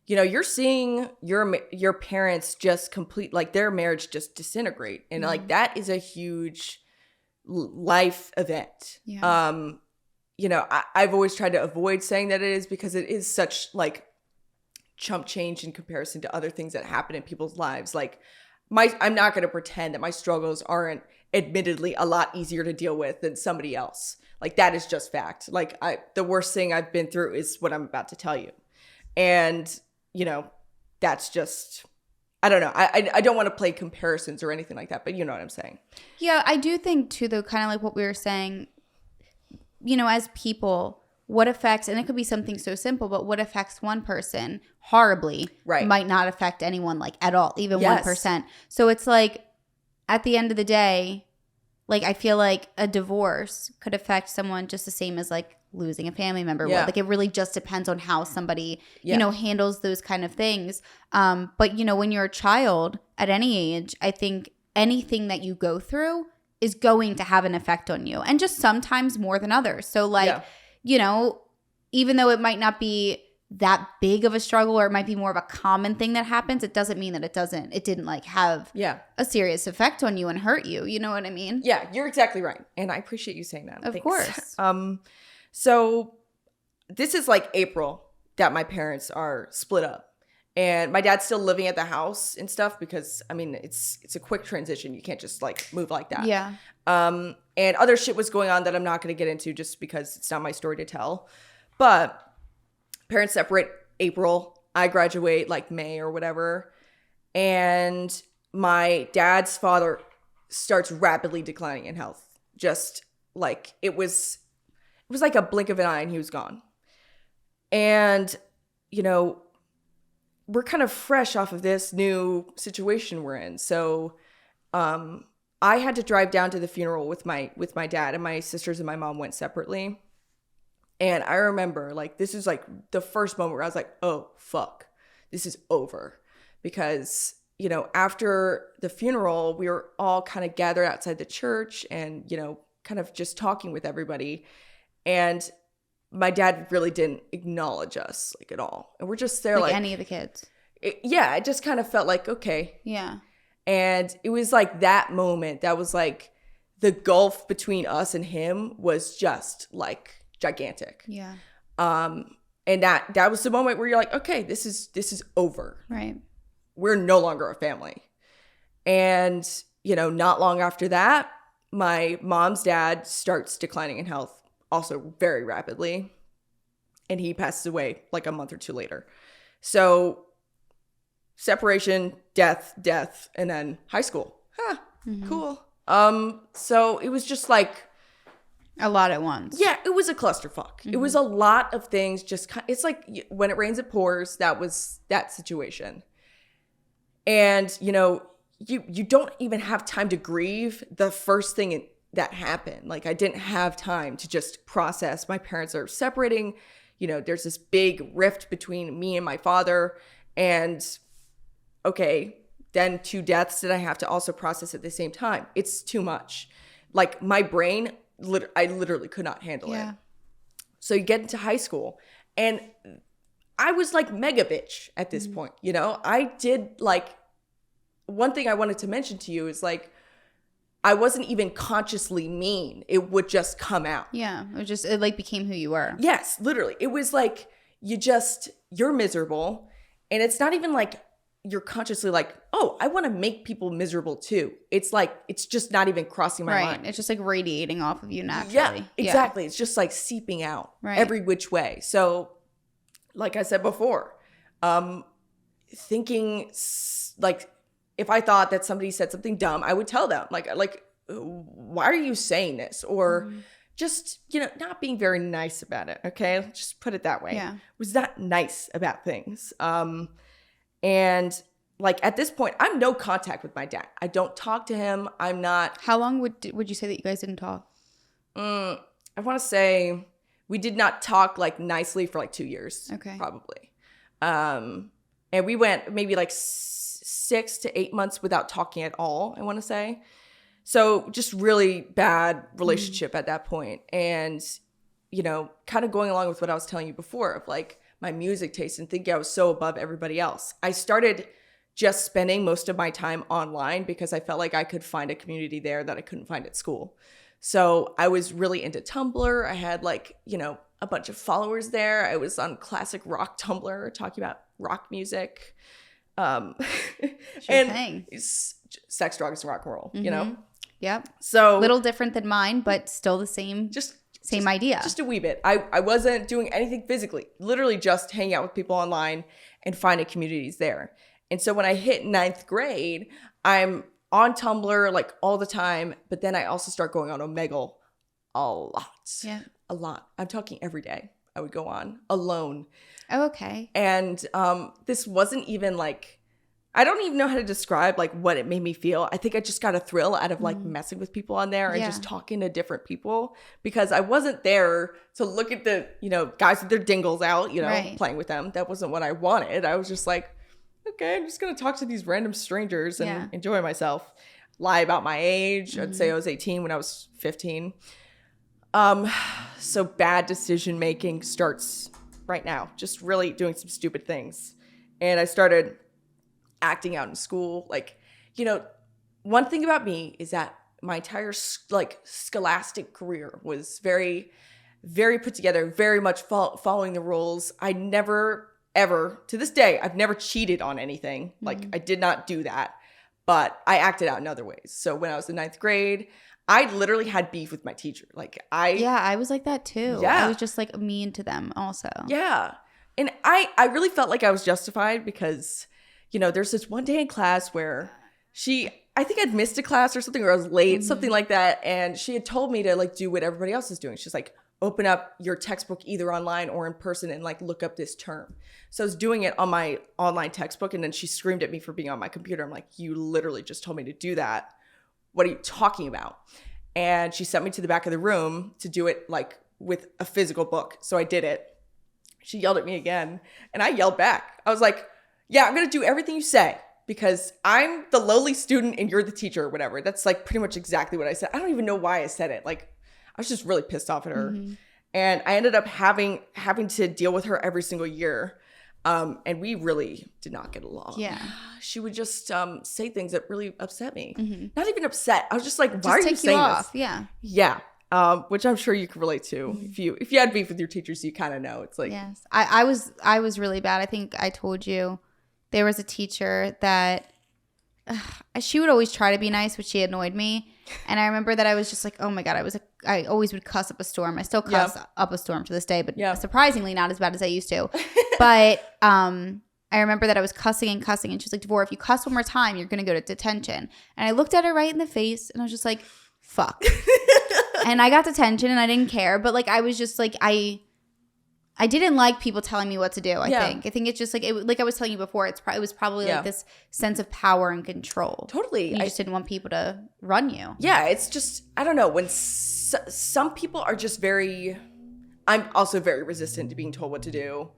you're seeing your parents just complete their marriage just disintegrate. And that is a huge life event. Yeah. I've always tried to avoid saying that it is because it is such chump change in comparison to other things that happen in people's lives. I'm not going to pretend that my struggles aren't admittedly a lot easier to deal with than somebody else. Like, that is just fact. Like, the worst thing I've been through is what I'm about to tell you. And, you know, that's just, I don't know. I don't want to play comparisons or anything like that, but you know what I'm saying. Yeah, I do think too, though, kind of like what we were saying, you know, as people, what affects, and it could be something so simple, but what affects one person horribly might not affect anyone like at all, even 1%. So it's like, at the end of the day, like, I feel like a divorce could affect someone just the same as like losing a family member. Yeah. Like, it really just depends on how somebody, you know, handles those kind of things. But, you know, when you're a child at any age, I think anything that you go through is going to have an effect on you, and just sometimes more than others. So like, you know, even though it might not be that big of a struggle, or it might be more of a common thing that happens, it doesn't mean that it didn't like have a serious effect on you and hurt you. You know what I mean? Yeah, you're exactly right. And I appreciate you saying that. Of course. So this is like April that my parents are split up, and my dad's still living at the house and stuff, because I mean, it's a quick transition. You can't just like move like that. Yeah. And other shit was going on that I'm not going to get into just because it's not my story to tell. But parents separate April. I graduate like May or whatever. And my dad's father starts rapidly declining in health. Just like it was like a blink of an eye and he was gone. And, you know, we're kind of fresh off of this new situation we're in. So I had to drive down to the funeral with my dad, and my sisters and my mom went separately. And I remember, like, this is like the first moment where I was like, oh, fuck, this is over. Because, you know, after the funeral, we were all kind of gathered outside the church and, you know, kind of just talking with everybody. And my dad really didn't acknowledge us, like, at all. And we're just there like any of the kids. It just kind of felt like, okay. Yeah. And it was like that moment that was like the gulf between us and him was just like gigantic. Yeah. And that was the moment where you're like, okay, this is over. Right. We're no longer a family. And, you know, not long after that, my mom's dad starts declining in health also very rapidly. And he passes away like a month or two later. So separation, death, and then high school. Cool. So it was just like a lot at once. Yeah, it was a clusterfuck. It was a lot of things. Just it's like when it rains, it pours. That was that situation. And you know, you don't even have time to grieve the first thing that happened. Like, I didn't have time to just process. My parents are separating. You know, there's this big rift between me and my father, and okay, then 2 deaths that I have to also process at the same time. It's too much. Like, my brain, I literally could not handle it. So you get into high school, and I was like mega bitch at this point. You know, I did like, one thing I wanted to mention to you is like, I wasn't even consciously mean. It would just come out. Yeah. It like became who you were. Yes, literally. It was like, you're miserable. And it's not even like you're consciously like, oh, I want to make people miserable too. It's like, it's just not even crossing my mind. It's just like radiating off of you naturally. Yeah, exactly. It's just like seeping out every which way. So like I said before, thinking like, if I thought that somebody said something dumb, I would tell them like, why are you saying this? Or just, you know, not being very nice about it. Okay. Let's just put it that way. Yeah. Was not nice about things. And like at this point, I'm no contact with my dad. I don't talk to him. I'm not. How long would you say that you guys didn't talk? I want to say we did not talk like nicely for like 2 years. Okay. Probably. And we went maybe like 6 to 8 months without talking at all, I want to say. So just really bad relationship at that point. And, you know, kind of going along with what I was telling you before of like my music taste and thinking I was so above everybody else. I started just spending most of my time online because I felt like I could find a community there that I couldn't find at school. So I was really into Tumblr. I had like, you know, a bunch of followers there. I was on classic rock Tumblr talking about rock music. and thing. Sex, drugs, and rock and roll, you know? Yep. So little different than mine, but still the same. Same idea. Just a wee bit. I wasn't doing anything physically, literally just hanging out with people online and finding communities there. And so when I hit 9th grade, I'm on Tumblr like all the time, but then I also start going on Omegle a lot. Yeah. A lot. I'm talking every day. I would go on alone. Oh, okay. And this wasn't even like, I don't even know how to describe like what it made me feel. I think I just got a thrill out of like messing with people on there and just talking to different people, because I wasn't there to look at the, you know, guys with their dingles out, you know, playing with them. That wasn't what I wanted. I was just like, okay, I'm just going to talk to these random strangers and enjoy myself. Lie about my age. I'd say I was 18 when I was 15. So bad decision making starts right now. Just really doing some stupid things. And I started acting out in school. Like, you know, one thing about me is that my entire like scholastic career was very, very put together, very much following the rules. I never, ever, to this day, I've never cheated on anything. Like, I did not do that, but I acted out in other ways. So when I was in 9th grade, I literally had beef with my teacher. Like I was like that too. Yeah. I was just like mean to them also. Yeah. And I really felt like I was justified because, you know, there's this one day in class where I think I'd missed a class or something, or I was late, something like that. And she had told me to like do what everybody else is doing. She's like, open up your textbook either online or in person and like look up this term. So I was doing it on my online textbook, and then she screamed at me for being on my computer. I'm like, you literally just told me to do that. What are you talking about? And she sent me to the back of the room to do it like with a physical book. So I did it. She yelled at me again, and I yelled back. I was like, yeah, I'm going to do everything you say because I'm the lowly student and you're the teacher or whatever. That's like pretty much exactly what I said. I don't even know why I said it. Like, I was just really pissed off at her. And I ended up having to deal with her every single year. And we really did not get along. Yeah. She would just say things that really upset me. Not even upset. I was just like, why are you saying this? Yeah. Yeah. Which I'm sure you can relate to. If you had beef with your teachers, you kind of know. It's like, yes. I was really bad. I think I told you there was a teacher that she would always try to be nice, but she annoyed me. And I remember that I was just like, oh my God, I always would cuss up a storm. I still cuss up a storm to this day, but surprisingly not as bad as I used to. But I remember that I was cussing, and she was like, Devora, if you cuss one more time, you're going to go to detention. And I looked at her right in the face, and I was just like, fuck. And I got detention, and I didn't care. But like, I was just like, I didn't like people telling me what to do. I think it's just like, like I was telling you before, it was probably like this sense of power and control. Totally. You just didn't want people to run you. Yeah. It's just, I don't know, when some people are just I'm also very resistant to being told what to do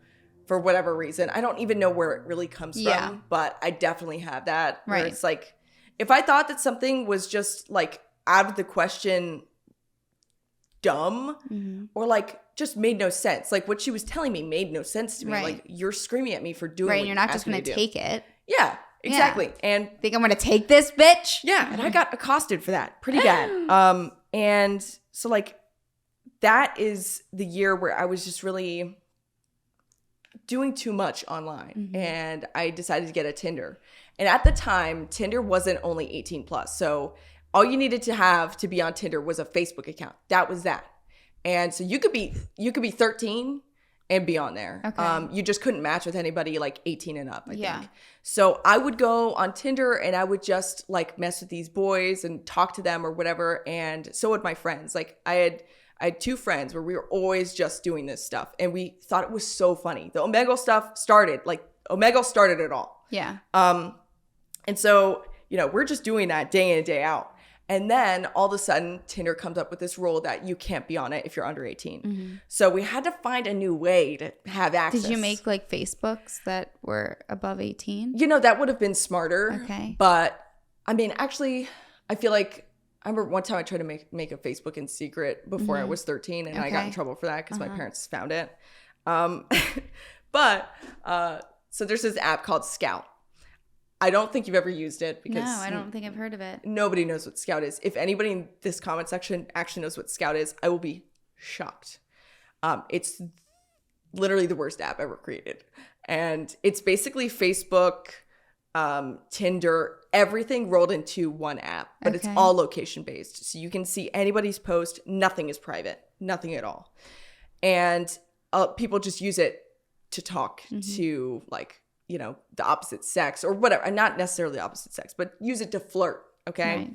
for whatever reason. I don't even know where it really comes from, but I definitely have that. Where it's like, if I thought that something was just like out of the question, dumb, or like just made no sense. Like what she was telling me made no sense to me. Like, you're screaming at me for doing what you're not just going to take it. Yeah, exactly. Yeah. And think I'm going to take this, bitch? Yeah, and I got accosted for that pretty bad. And so like that is the year where I was just really doing too much online, and I decided to get a Tinder. And at the time, Tinder wasn't only 18 plus. So all you needed to have to be on Tinder was a Facebook account. That was that. And so you could be 13 and be on there. Okay. You just couldn't match with anybody like 18 and up, I think. So I would go on Tinder and I would just like mess with these boys and talk to them or whatever. And so would my friends. Like I had two friends where we were always just doing this stuff, and we thought it was so funny. The Omegle stuff started it all. Yeah. And so, you know, we're just doing that day in and day out. And then all of a sudden, Tinder comes up with this rule that you can't be on it if you're under 18. So we had to find a new way to have access. Did you make like Facebooks that were above 18? You know, that would have been smarter. Okay. But I mean, actually, I feel like I remember one time I tried to make a Facebook in secret before I was 13, and I got in trouble for that because my parents found it. But so there's this app called Scout. I don't think you've ever used it because no, I don't think I've heard of it. Nobody knows what Scout is. If anybody in this comment section actually knows what Scout is, I will be shocked. It's literally the worst app ever created. And it's basically Facebook Tinder, everything rolled into one app, but it's all location based. So you can see anybody's post. Nothing is private, nothing at all. And people just use it to talk to like, you know, the opposite sex or whatever. And not necessarily the opposite sex, but use it to flirt. Okay. Right.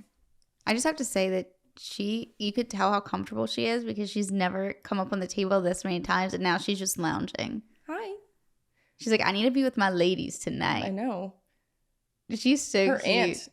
I just have to say that you could tell how comfortable she is because she's never come up on the table this many times. And now she's just lounging. Hi. She's like, I need to be with my ladies tonight. I know. She's so her cute. Aunt.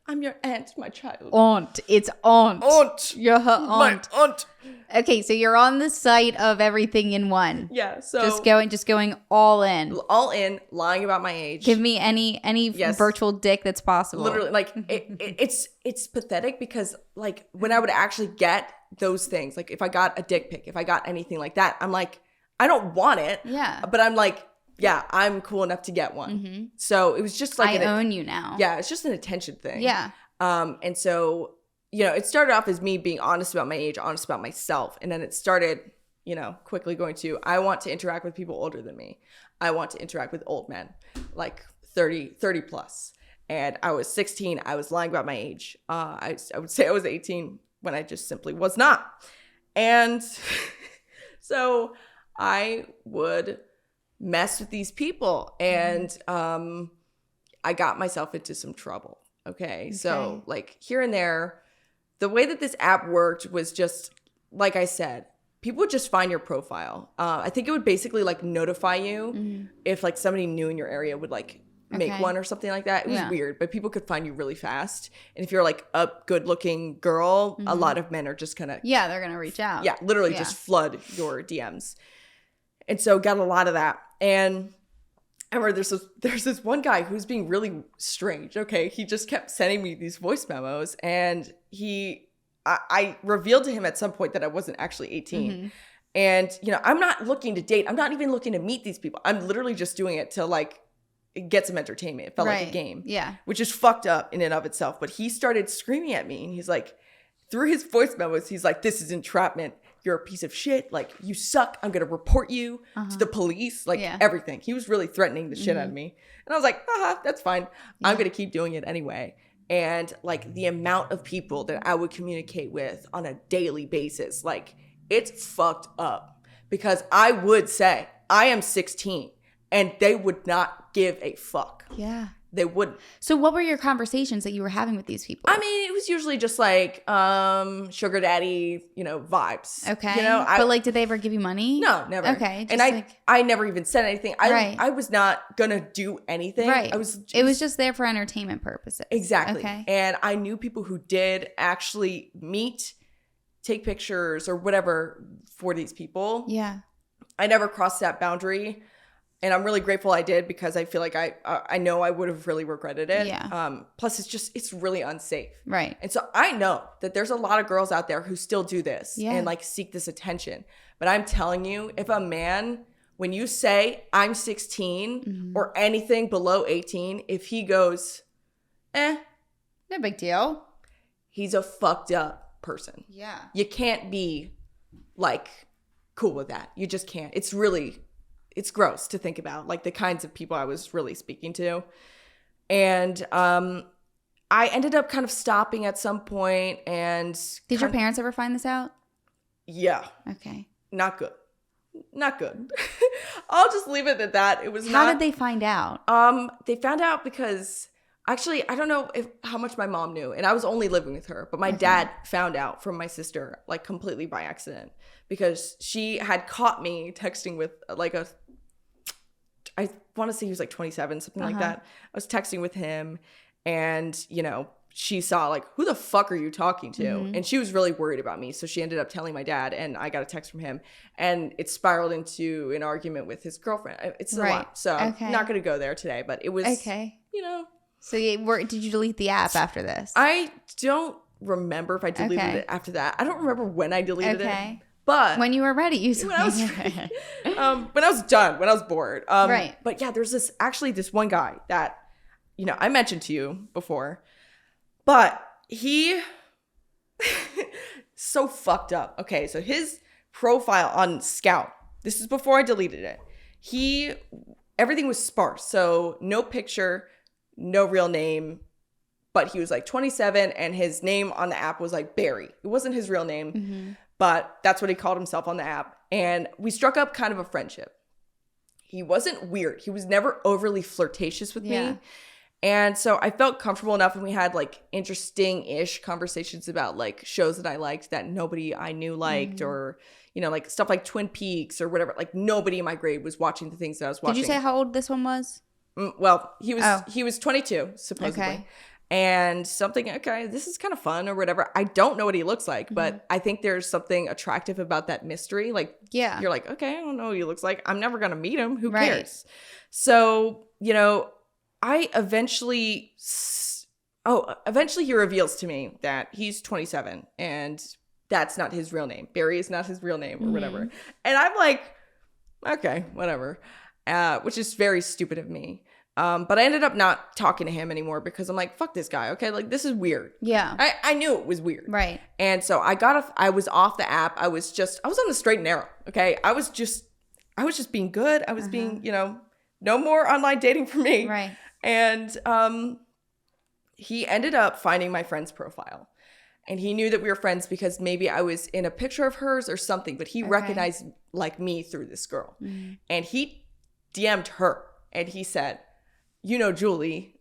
I'm your aunt, my child. Aunt. It's aunt. Aunt. You're her aunt. My aunt. Okay, so you're on the site of everything in one. Yeah. So just going all in. All in, lying about my age. Give me any virtual dick that's possible. Literally, like it's pathetic because like when I would actually get those things, like if I got a dick pic, if I got anything like that, I'm like, I don't want it. Yeah. But I'm like, yeah, I'm cool enough to get one. So it was just like I own you now. Yeah, it's just an attention thing. Yeah. And so, you know, it started off as me being honest about my age, honest about myself. And then it started, you know, quickly going to, I want to interact with people older than me. I want to interact with old men, like 30 plus. And I was 16. I was lying about my age. I would say I was 18 when I just simply was not. And so I would mess with these people. And I got myself into some trouble. Okay. So like here and there, the way that this app worked was just, like I said, people would just find your profile. I think it would basically like notify you if like somebody new in your area would like make one or something like that. It was weird, but people could find you really fast. And if you're like a good looking girl, a lot of men are just kind of. Yeah, they're going to reach out. Yeah, literally just flood your DMs. And so got a lot of that. And I remember there's this one guy who's being really strange. Okay. He just kept sending me these voice memos and I revealed to him at some point that I wasn't actually 18. And, you know, I'm not looking to date. I'm not even looking to meet these people. I'm literally just doing it to like get some entertainment. It felt like a game. Yeah. Which is fucked up in and of itself. But he started screaming at me and he's like, through his voice memos, he's like, this is entrapment. You're a piece of shit. Like, you suck. I'm going to report you to the police. Like, everything. He was really threatening the shit out of me. And I was like, that's fine. I'm going to keep doing it anyway. And, like, the amount of people that I would communicate with on a daily basis, like, it's fucked up. Because I would say, I am 16. And they would not give a fuck. Yeah. They wouldn't. So what were your conversations that you were having with these people? I mean, it was usually just like sugar daddy, you know, vibes. Okay. You know, but like, did they ever give you money? No, never. Okay. And I never even said anything. I was not gonna do anything. Right. It was just there for entertainment purposes. Exactly. Okay. And I knew people who did actually meet, take pictures or whatever for these people. Yeah. I never crossed that boundary. And I'm really grateful I did because I feel like I know I would have really regretted it. Yeah. Plus, it's really unsafe. Right. And so I know that there's a lot of girls out there who still do this and like seek this attention. But I'm telling you, if a man, when you say I'm 16 or anything below 18, if he goes, no big deal, he's a fucked up person. Yeah. You can't be like cool with that. You just can't. It's gross to think about, like the kinds of people I was really speaking to. And I ended up kind of stopping at some point. And did your parents ever find this out? Yeah. Okay. Not good. Not good. I'll just leave it at that. It was How did they find out? They found out because actually, I don't know how much my mom knew. And I was only living with her. But my dad found out from my sister, like completely by accident. Because she had caught me texting with like I want to say he was like 27, something like that. I was texting with him and, you know, she saw like, who the fuck are you talking to? And she was really worried about me. So she ended up telling my dad and I got a text from him and it spiraled into an argument with his girlfriend. It's a lot. So I'm not going to go there today, but it was, you know. So did you delete the app after this? I don't remember if I deleted it after that. I don't remember when I deleted it. But when you were ready, when I was done, when I was bored. Right. But yeah, there's this one guy that, you know, I mentioned to you before, but he so fucked up. Okay. So his profile on Scout, this is before I deleted it. Everything was sparse. So no picture, no real name, but he was like 27 and his name on the app was like Barry. It wasn't his real name, but that's what he called himself on the app. And we struck up kind of a friendship. He wasn't weird. He was never overly flirtatious with me. And so I felt comfortable enough, and we had like interesting-ish conversations about like shows that I liked that nobody I knew liked, or, you know, like stuff like Twin Peaks or whatever. Like nobody in my grade was watching the things that I was watching. Did you say how old this one was? Well, he was 22, supposedly. Okay. And something, okay, this is kind of fun or whatever. I don't know what he looks like, but I think there's something attractive about that mystery. Like, you're like, okay, I don't know what he looks like. I'm never going to meet him. Who cares? So, you know, I eventually he reveals to me that he's 27 and that's not his real name. Barry is not his real name or whatever. And I'm like, okay, whatever. Which is very stupid of me. But I ended up not talking to him anymore because I'm like, fuck this guy. Okay. Like, this is weird. Yeah. I knew it was weird. Right. And so I was off the app. I was on the straight and narrow. Okay. I was just being good. I was being, you know, no more online dating for me. Right. And, he ended up finding my friend's profile, and he knew that we were friends because maybe I was in a picture of hers or something, but he recognized like me through this girl, and he DM'd her and he said, you know, Julie,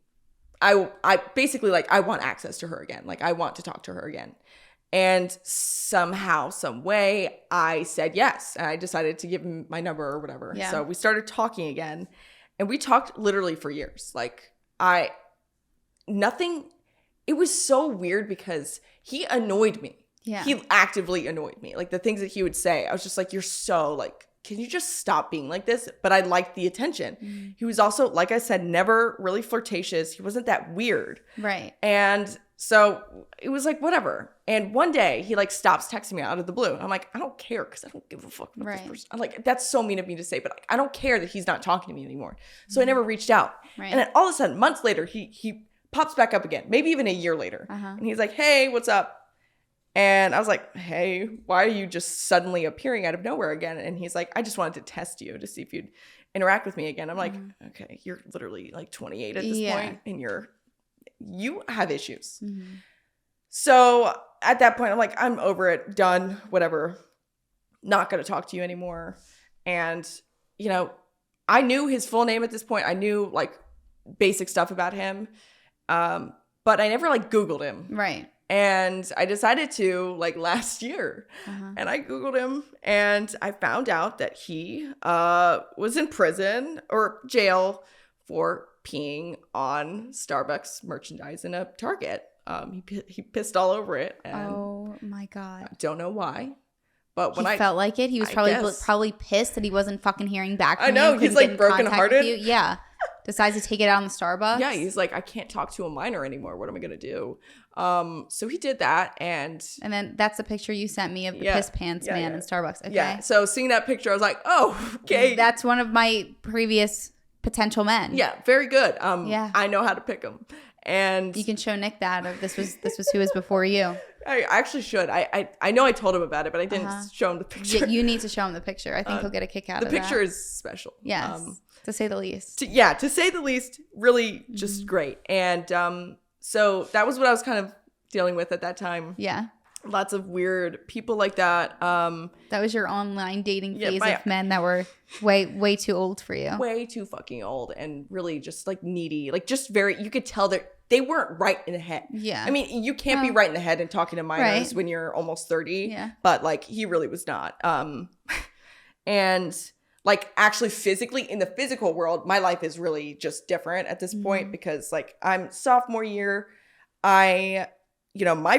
I basically like, I want access to her again. Like, I want to talk to her again. And somehow, some way, I said yes. And I decided to give him my number or whatever. Yeah. So we started talking again, and we talked literally for years. Like, it was so weird because he annoyed me. Yeah. He actively annoyed me. Like, the things that he would say, I was just like, you're so like, can you just stop being like this? But I liked the attention. He was also, like I said, never really flirtatious. He wasn't that weird. Right. And so it was like, whatever. And one day he like stops texting me out of the blue. And I'm like, I don't care because I don't give a fuck about this person. I'm like, that's so mean of me to say, but like, I don't care that he's not talking to me anymore. So I never reached out. Right. And then all of a sudden, months later, he pops back up again, maybe even a year later. And he's like, hey, what's up? And I was like, hey, why are you just suddenly appearing out of nowhere again? And he's like, I just wanted to test you to see if you'd interact with me again. I'm like, okay, you're literally like 28 at this point, and you have issues. So at that point, I'm like, I'm over it, done, whatever. Not going to talk to you anymore. And, you know, I knew his full name at this point. I knew like basic stuff about him. But I never like Googled him. Right. And I decided to like last year, and I Googled him, and I found out that he was in prison or jail for peeing on Starbucks merchandise in a Target. He pissed all over it. And oh my God. I don't know why. But when he felt like it, he was probably pissed that he wasn't fucking hearing back from you. I know, he's like brokenhearted. Yeah. Decides to take it out on the Starbucks. Yeah, he's like, I can't talk to a minor anymore. What am I gonna do? So he did that, and then that's the picture you sent me of the piss pants man in Starbucks. Okay. Yeah. So seeing that picture, I was like, oh, okay. That's one of my previous potential men. Yeah, very good. I know how to pick them, and you can show Nick that. Or this was who was before you. I actually should. I know I told him about it, but I didn't show him the picture. Yeah, you need to show him the picture. I think he'll get a kick out of that. The picture is special. Yes. To say the least. To say the least, really just great. And so that was what I was kind of dealing with at that time. Yeah. Lots of weird people like that. That was your online dating phase of men that were way too old for you. Way too fucking old, and really just like needy. Like just you could tell that they weren't right in the head. Yeah. I mean, you can't be right in the head and talking to minors when you're almost 30. Yeah. But like he really was not. And like actually physically in the physical world, my life is really just different at this point because like I'm sophomore year. My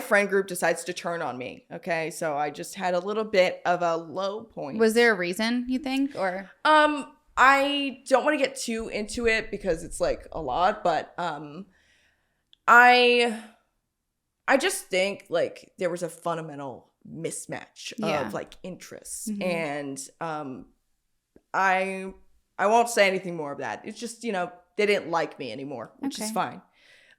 friend group decides to turn on me. Okay. So I just had a little bit of a low point. Was there a reason you think, or? I don't want to get too into it because it's like a lot, but, I just think like there was a fundamental mismatch of like interests and, I won't say anything more of that. It's just, they didn't like me anymore, which is fine.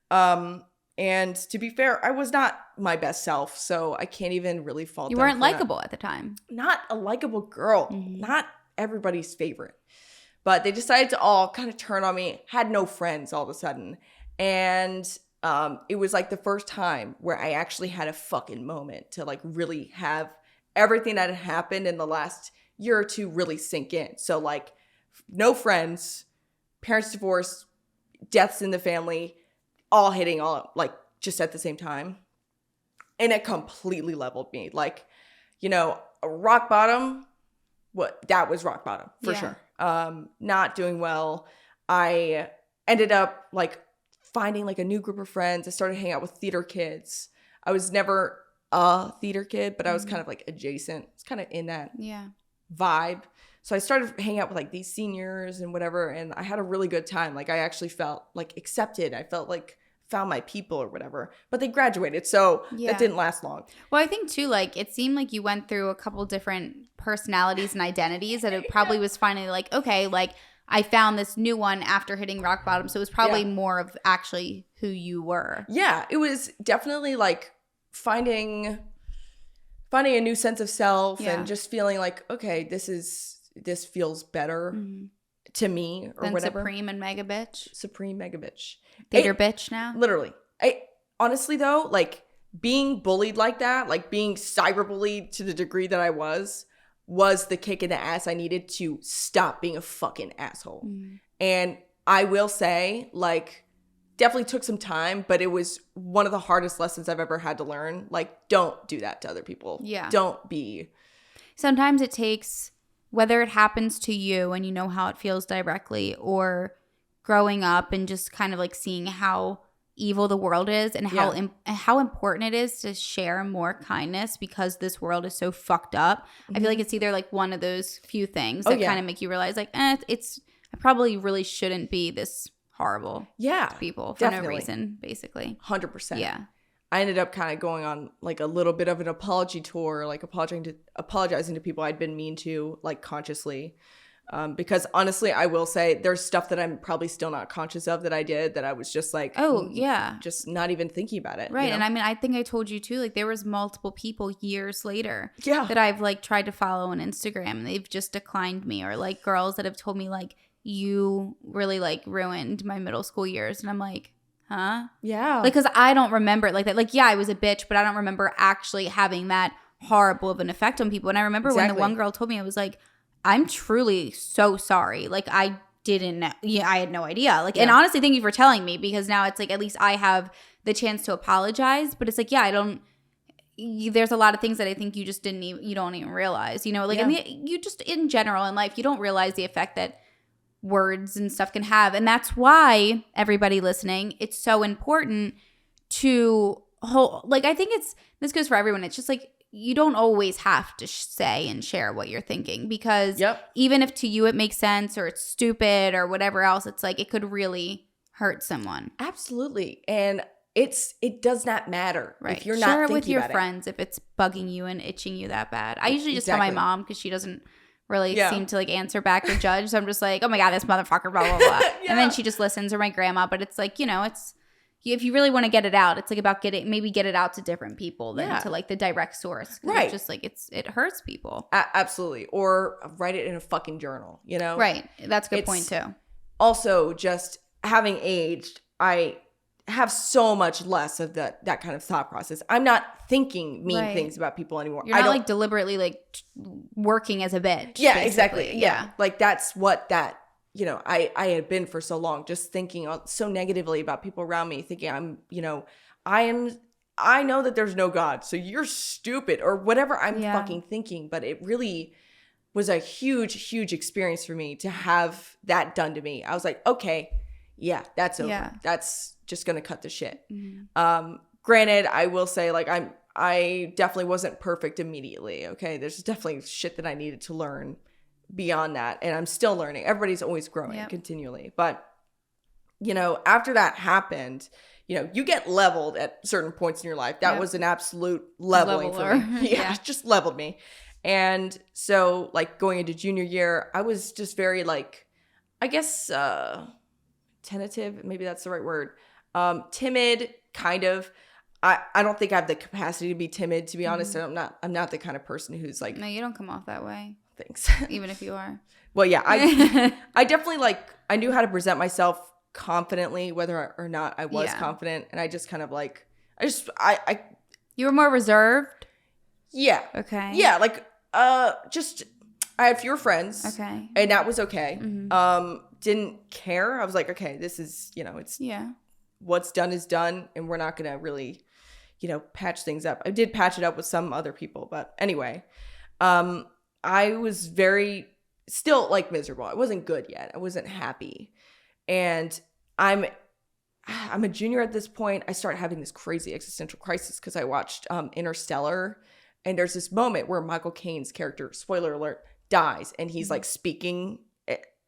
And to be fair, I was not my best self, so I can't even really fault them. You weren't likable at the time. Not a likable girl. Not everybody's favorite. But they decided to all kind of turn on me, had no friends all of a sudden. And it was like the first time where I actually had a fucking moment to like really have everything that had happened in the last year or two really sink in. So like no friends, parents divorced, deaths in the family, all hitting all like just at the same time. And it completely leveled me. Like, you know, rock bottom, that was rock bottom for sure. Not doing well. I ended up like finding like a new group of friends. I started hanging out with theater kids. I was never a theater kid, but I was kind of like adjacent. It's kind of in that vibe. So I started hanging out with like these seniors and whatever, and I had a really good time. Like I actually felt like accepted. I felt like found my people or whatever, but they graduated, so that didn't last long. Well, I think too, like it seemed like you went through a couple different personalities and identities that it probably was finally like, okay, like I found this new one after hitting rock bottom. So it was probably more of actually who you were. Yeah, it was definitely like finding a new sense of self and just feeling like, okay, this feels better to me or then whatever. Supreme and Mega Bitch. Supreme Mega Bitch. Theater bitch now? Literally. Honestly though, like being bullied like that, like being cyberbullied to the degree that I was the kick in the ass I needed to stop being a fucking asshole. And I will say, like, definitely took some time, but it was one of the hardest lessons I've ever had to learn. Like, don't do that to other people. Yeah. Don't be. Sometimes it takes, whether it happens to you and you know how it feels directly, or growing up and just kind of like seeing how evil the world is and how important it is to share more kindness because this world is so fucked up. I feel like it's either like one of those few things that kind of make you realize like, I probably really shouldn't be this horrible to people for no reason, basically. 100%. Yeah. I ended up kind of going on like a little bit of an apology tour, like apologizing to people I'd been mean to, like consciously. Because honestly, I will say there's stuff that I'm probably still not conscious of that I did that I was just like, just not even thinking about it. Right. You know? And I mean, I think I told you too, like there was multiple people years later Yeah. that I've like tried to follow on Instagram and they've just declined me, or like girls that have told me like, you really like ruined my middle school years. And I'm like, huh? Yeah. Like, cause I don't remember it like that. Like, yeah, I was a bitch, but I don't remember actually having that horrible of an effect on people. And I remember when the one girl told me, I was like, I'm truly so sorry. Like, I didn't know. Yeah, I had no idea. Like, and honestly, thank you for telling me, because now it's like, at least I have the chance to apologize. But it's like, there's a lot of things that I think you just you don't even realize, you know, like, I mean, you just in general in life, you don't realize the effect that words and stuff can have. And that's why, everybody listening, it's so important to like, I think this goes for everyone. It's just like, you don't always have to say and share what you're thinking, because even if to you it makes sense or it's stupid or whatever else, it's like it could really hurt someone. Absolutely. And it does not matter if you're not share it thinking with your about friends if it's bugging you and itching you that bad. I usually just tell my mom, because she doesn't really seem to like answer back or judge. So I'm just like, oh my God, this motherfucker, blah, blah, blah. And then she just listens, or my grandma. But it's like, you know, if you really want to get it out, it's like about get it out to different people than to like the direct source. Right. It's just like it hurts people. Absolutely. Or write it in a fucking journal, you know? Right. That's a good point too. Also, just having aged, I have so much less of that kind of thought process. I'm not thinking mean things about people anymore. You're not like deliberately like working as a bitch. Yeah, basically. Exactly. Yeah. Like that's what that, you know, I had been for so long, just thinking so negatively about people around me, thinking I'm, you know, I know that there's no God, so you're stupid, or whatever I'm fucking thinking. But it really was a huge, huge experience for me to have that done to me. I was like, okay, yeah, that's over. Yeah. That's just going to cut the shit. Mm-hmm. Granted, I will say, like, I definitely wasn't perfect immediately. Okay. There's definitely shit that I needed to learn beyond that. And I'm still learning. Everybody's always growing continually. But, you know, after that happened, you know, you get leveled at certain points in your life. That was an absolute leveling for me. It just leveled me. And so, like, going into junior year, I was just very, like, I guess, tentative. Maybe that's the right word. Timid, kind of. I don't think I have the capacity to be timid, to be honest. I'm not the kind of person who's like. No, you don't come off that way. Thanks. Even if you are. Well, yeah, I definitely, like, I knew how to present myself confidently, whether or not I was confident. And I just kind of like, You were more reserved? Yeah. Okay. Yeah. Like, just, I had fewer friends. Okay. And that was okay. Didn't care. I was like, okay, this is, it's what's done is done. And we're not going to really, patch things up. I did patch it up with some other people. But anyway, I was still like miserable. I wasn't good yet. I wasn't happy. And I'm a junior at this point. I start having this crazy existential crisis because I watched Interstellar. And there's this moment where Michael Caine's character, spoiler alert, dies. And he's like speaking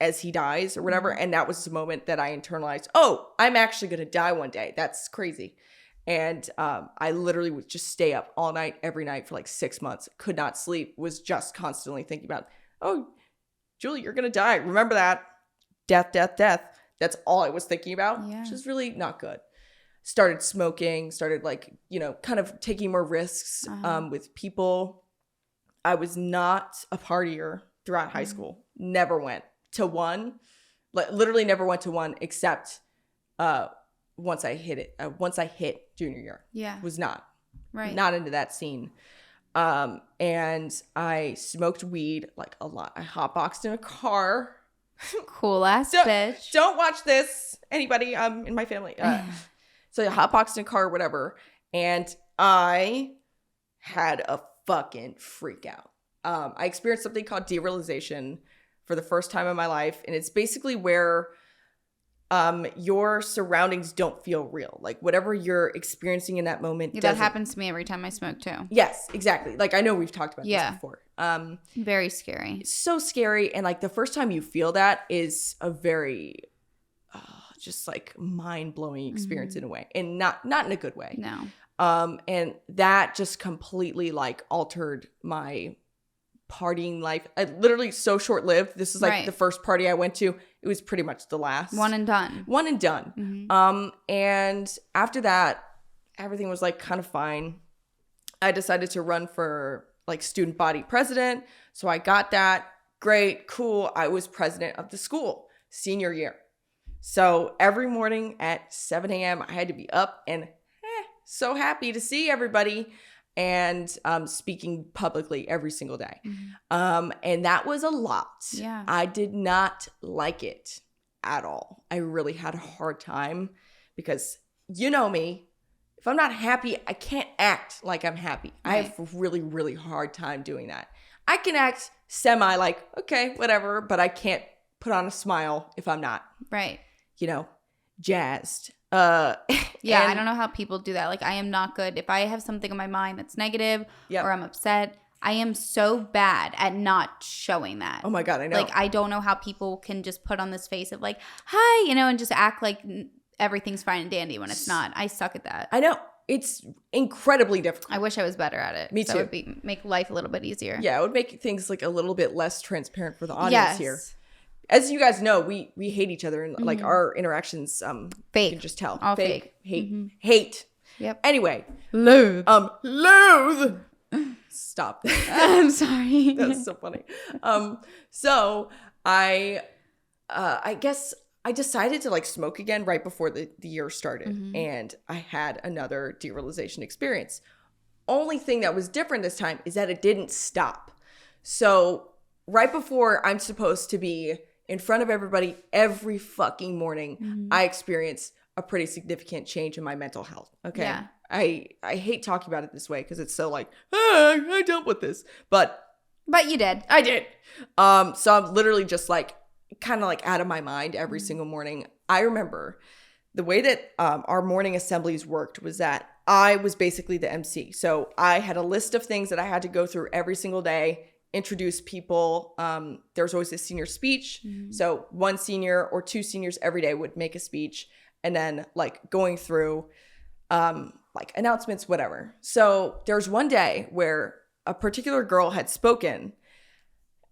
as he dies or whatever. And that was the moment that I internalized, oh, I'm actually going to die one day. That's crazy. And I literally would just stay up all night, every night for like 6 months. Could not sleep. Was just constantly thinking about, oh, Julie, you're going to die. Remember that. Death, death, death. That's all I was thinking about, which is really not good. Started smoking, started like, kind of taking more risks with people. I was not a partier throughout high school. Never went to one. Like literally never went to one except once I hit it. Once I hit junior year. Yeah. Was not. Right. Not into that scene. And I smoked weed like a lot. I hotboxed in a car. Cool ass bitch. Don't watch this. Anybody in my family. So I hotboxed in a car or whatever. And I had a fucking freak out. I experienced something called derealization for the first time in my life. And it's basically where your surroundings don't feel real. Like whatever you're experiencing in that moment. Yeah, that happens to me every time I smoke too. Yes, exactly. Like I know we've talked about this before. Very scary. It's so scary. And like the first time you feel that is a very just like mind-blowing experience in a way. And not in a good way. No. And that just completely like altered my partying life. I literally so short-lived. This is like the first party I went to. It was pretty much the last. One and done. And after that, everything was like kind of fine. I decided to run for like student body president. So I got that. Great, cool. I was president of the school senior year. So every morning at 7 a.m. I had to be up and so happy to see everybody and speaking publicly every single day. And that was a lot. Yeah. I did not like it at all. I really had a hard time because you know me. If I'm not happy, I can't act like I'm happy. Right. I have a really, really hard time doing that. I can act semi like, okay, whatever, but I can't put on a smile if I'm not. Right. Jazzed. I don't know how people do that. Like, I am not good. If I have something in my mind that's negative or I'm upset, I am so bad at not showing that. Oh my God, I know. Like, I don't know how people can just put on this face of like, hi, and just act like everything's fine and dandy when it's not. I suck at that. I know. It's incredibly difficult. I wish I was better at it. Me too. That would make life a little bit easier. Yeah, it would make things like a little bit less transparent for the audience here. As you guys know, we hate each other and like our interactions fake. You can just tell. All fake. Hate. Yep. Anyway. Loathe. Loathe. Stop that. I'm sorry. That's so funny. So I guess I decided to like smoke again right before the year started. And I had another derealization experience. Only thing that was different this time is that it didn't stop. So right before I'm supposed to be in front of everybody every fucking morning, I experienced a pretty significant change in my mental health. Okay. Yeah. I hate talking about it this way because it's so like, I dealt with this. But you did. I did. So I'm literally just like kind of like out of my mind every single morning. I remember the way that our morning assemblies worked was that I was basically the MC. So I had a list of things that I had to go through every single day, introduce people. There was always a senior speech. So one senior or two seniors every day would make a speech, and then like going through like announcements, whatever. So there's one day where a particular girl had spoken,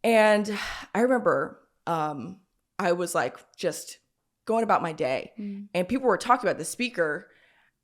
and I remember I was like just going about my day, and people were talking about the speaker,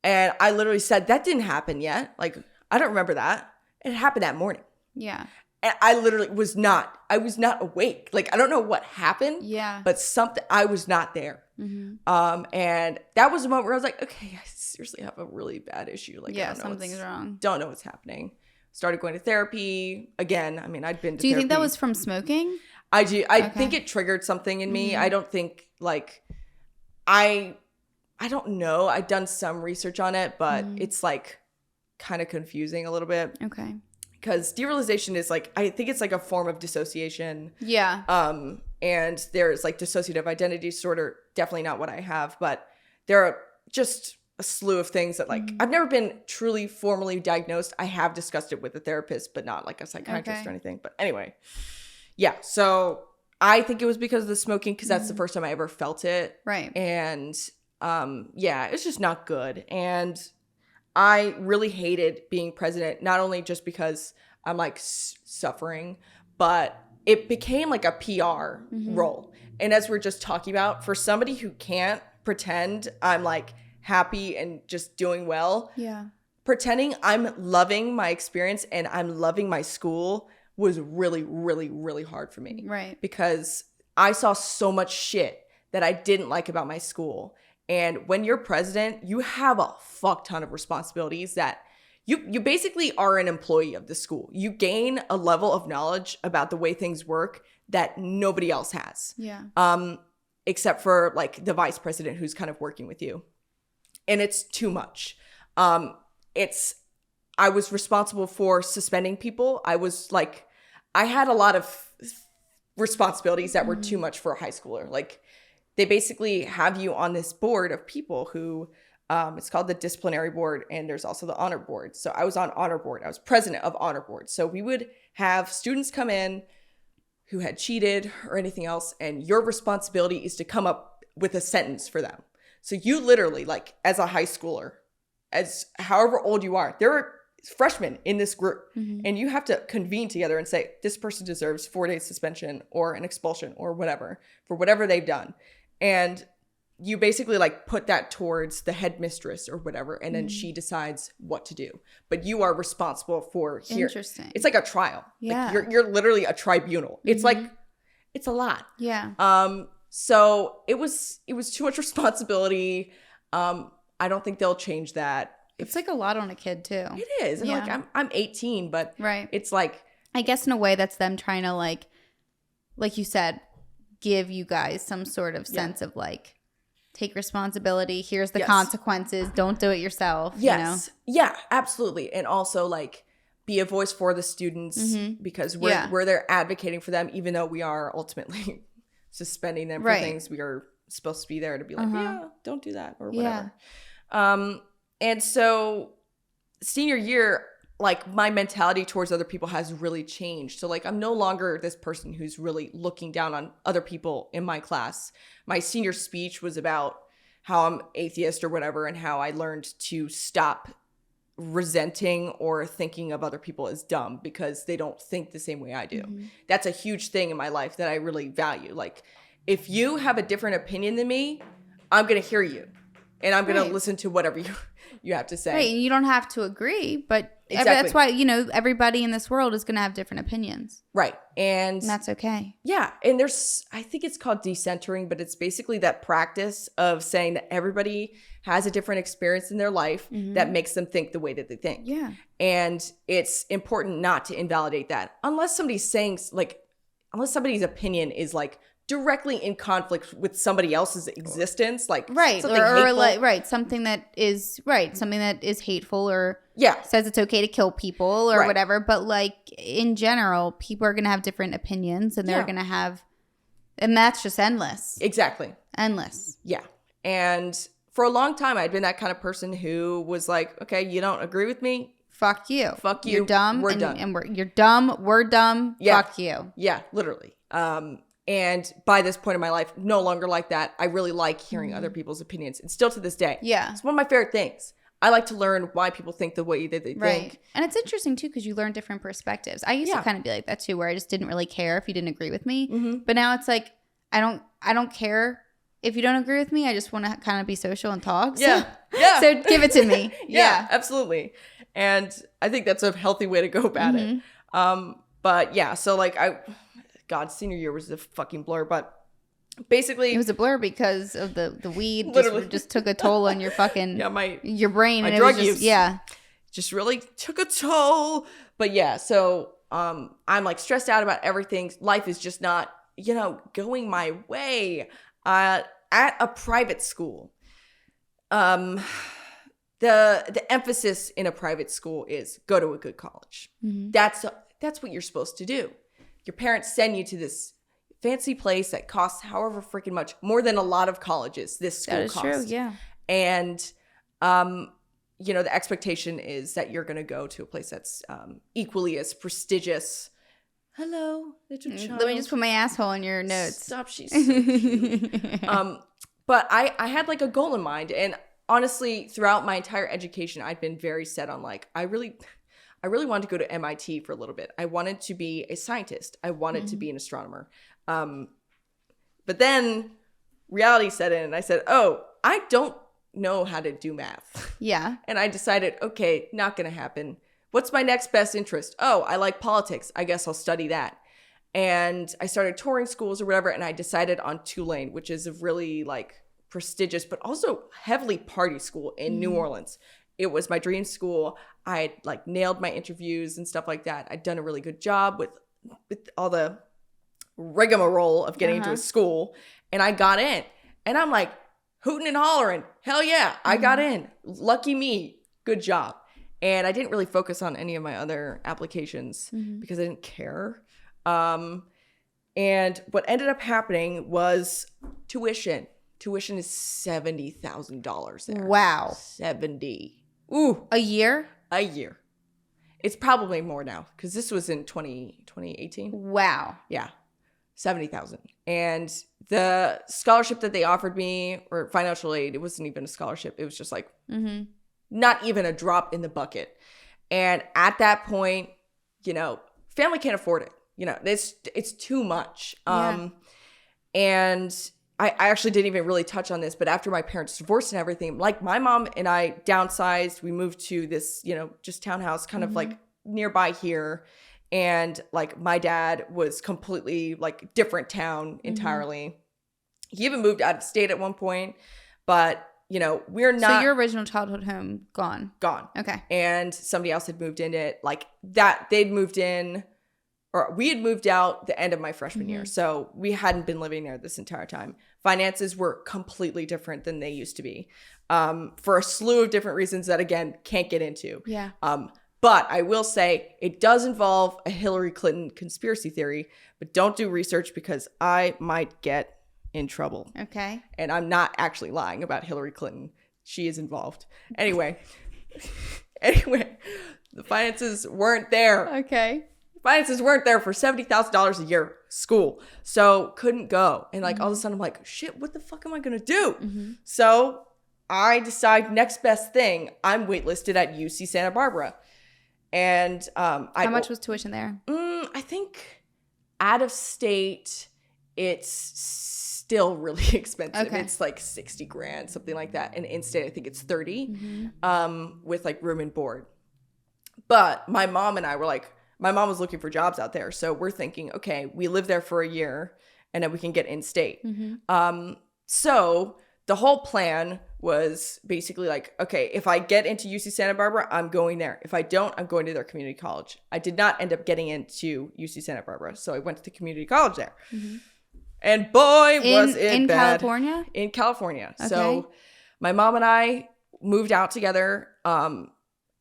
and I literally said, that didn't happen yet. Like, I don't remember that. It happened that morning. Yeah. And I literally was not awake. Like, I don't know what happened. Yeah. But I was not there. And that was a moment where I was like, okay, I seriously have a really bad issue. Like, yeah, something's wrong. Don't know what's happening. Started going to therapy again. I mean, I'd been to therapy. Do you think that was from smoking? I do. I think it triggered something in me. I don't think like I don't know. I've done some research on it, but it's like kind of confusing a little bit. Okay. Because derealization is like, I think it's like a form of dissociation. Yeah. And there's like dissociative identity disorder, definitely not what I have, but there are just a slew of things that like, I've never been truly formally diagnosed. I have discussed it with a therapist, but not like a psychiatrist or anything. But anyway, yeah. So I think it was because of the smoking, because that's the first time I ever felt it. Right. And yeah, it's just not good. And I really hated being president, not only just because I'm like suffering, but it became like a PR role. And as we're just talking about, for somebody who can't pretend I'm like happy and just doing well, pretending I'm loving my experience and I'm loving my school was really, really, really hard for me. Right. Because I saw so much shit that I didn't like about my school. And when you're president, you have a fuck ton of responsibilities that you basically are an employee of the school. You gain a level of knowledge about the way things work that nobody else has. Yeah. Except for like the vice president who's kind of working with you. And it's too much. I was responsible for suspending people. I had a lot of responsibilities that were too much for a high schooler. Like, they basically have you on this board of people who, it's called the disciplinary board, and there's also the honor board. So I was on honor board. I was president of honor board. So we would have students come in who had cheated or anything else, and your responsibility is to come up with a sentence for them. So you literally, like, as a high schooler, as however old you are, there are freshmen in this group, and you have to convene together and say, this person deserves 4 days suspension or an expulsion or whatever for whatever they've done. And you basically like put that towards the headmistress or whatever, and then she decides what to do. But you are responsible for here. Interesting. It's like a trial. Yeah. Like you're literally a tribunal. It's like, it's a lot. Yeah. So it was too much responsibility. I don't think they'll change that. It's like a lot on a kid too. It is. And like I'm 18, but it's like, I guess in a way that's them trying to like you said, give you guys some sort of sense of like, take responsibility. Here's the consequences. Don't do it yourself. Yes. You know? Yeah, absolutely. And also like be a voice for the students because we're there advocating for them, even though we are ultimately suspending them for things we are supposed to be there to be like, yeah, don't do that or whatever. And so senior year, like my mentality towards other people has really changed. So like I'm no longer this person who's really looking down on other people in my class. My senior speech was about how I'm atheist or whatever, and how I learned to stop resenting or thinking of other people as dumb because they don't think the same way I do. That's a huge thing in my life that I really value. Like if you have a different opinion than me, I'm going to hear you and I'm going to listen to whatever you have to say. Right. And you don't have to agree, but that's why, everybody in this world is going to have different opinions. Right. And that's okay. Yeah. And I think it's called decentering, but it's basically that practice of saying that everybody has a different experience in their life that makes them think the way that they think. Yeah. And it's important not to invalidate that unless somebody's somebody's opinion is like directly in conflict with somebody else's existence, like something hateful. Something that is hateful or Yeah. Says it's okay to kill people or whatever. But like in general, people are going to have different opinions and they're going to have, and that's just endless. Exactly. Endless. Yeah. And for a long time, I'd been that kind of person who was like, okay, you don't agree with me? Fuck you. Fuck you. You're dumb. We're done. And you're dumb. We're dumb. Yeah. Fuck you. Yeah, literally. And by this point in my life, no longer like that. I really like hearing other people's opinions. And still to this day. Yeah. It's one of my favorite things. I like to learn why people think the way that they think. And it's interesting, too, because you learn different perspectives. I used to kind of be like that, too, where I just didn't really care if you didn't agree with me. But now it's like, I don't care if you don't agree with me. I just want to kind of be social and talk. So, so give it to me. Yeah, absolutely. And I think that's a healthy way to go about it. But yeah, so like God, senior year was a fucking blur, but basically it was a blur because of the weed just took a toll on your fucking your brain, my and drug it was just, use just really took a toll. But yeah, so I'm like stressed out about everything. Life is just not, going my way. At a private school, the emphasis in a private school is go to a good college. Mm-hmm. That's what you're supposed to do. Your parents send you to this fancy place that costs however freaking much, more than a lot of colleges this school costs. That is true, yeah. And the expectation is that you're going to go to a place that's equally as prestigious. Hello, little child. Let me just put my asshole in your notes. Stop, she's so cute. But I had like a goal in mind, and honestly, throughout my entire education, I'd been very set on like I really wanted to go to MIT for a little bit. I wanted to be a scientist. I wanted to be an astronomer. But then reality set in, and I said, "Oh, I don't know how to do math." Yeah. And I decided, okay, not going to happen. What's my next best interest? Oh, I like politics. I guess I'll study that. And I started touring schools or whatever, and I decided on Tulane, which is a really like prestigious but also heavily party school in New Orleans. It was my dream school. I had like nailed my interviews and stuff like that. I'd done a really good job with all the rigmarole of getting into a school, and I got in. And I'm like hooting and hollering, hell yeah, I got in. Lucky me. Good job. And I didn't really focus on any of my other applications because I didn't care. And what ended up happening was tuition. Tuition is $70,000 there. Wow. 70. Ooh. A year? A year. It's probably more now because this was in 2018. Wow. Yeah. 70,000. And the scholarship that they offered me, or financial aid, it wasn't even a scholarship. It was just like not even a drop in the bucket. And at that point, family can't afford it. It's too much. Yeah. And I actually didn't even really touch on this, but after my parents divorced and everything, like my mom and I downsized. We moved to this, just townhouse kind of like nearby here. And like my dad was completely like different town entirely. He even moved out of state at one point, but we're not. So your original childhood home gone. Okay. And somebody else had moved in it like that. They'd moved in, or we had moved out the end of my freshman year. So we hadn't been living there this entire time. Finances were completely different than they used to be, for a slew of different reasons that again can't get into. Yeah. But I will say it does involve a Hillary Clinton conspiracy theory, but don't do research because I might get in trouble. Okay. And I'm not actually lying about Hillary Clinton. She is involved. Anyway, the finances weren't there. Okay. Finances weren't there for $70,000 a year school. So couldn't go. And like all of a sudden I'm like, shit, what the fuck am I going to do? So I decide next best thing, I'm waitlisted at UC Santa Barbara. And how much was tuition there? I think out of state, it's still really expensive. Okay. It's like 60 grand, something like that. And in state, I think it's 30 with like room and board. But my mom and I were like, my mom was looking for jobs out there. So we're thinking, okay, we live there for a year and then we can get in state. So the whole plan was basically like, okay, if I get into UC Santa Barbara, I'm going there. If I don't, I'm going to their community college. I did not end up getting into UC Santa Barbara. So I went to the community college there. And boy, was it in bad. California? In California. Okay. So my mom and I moved out together.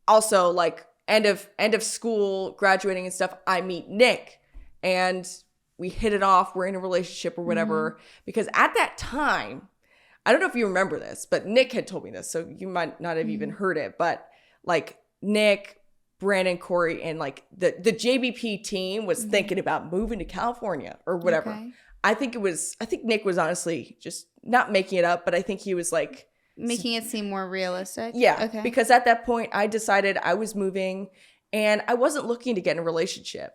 Also, like end of school, graduating and stuff, I meet Nick. And we hit it off. We're in a relationship or whatever. Because at that time, I don't know if you remember this, but Nick had told me this, so you might not have even heard it. But like Nick, Brandon, Corey, and like the JBP team was thinking about moving to California or whatever. Okay. I think Nick was honestly just not making it up, but I think he was like making it seem more realistic. Yeah. Okay. Because at that point I decided I was moving and I wasn't looking to get in a relationship.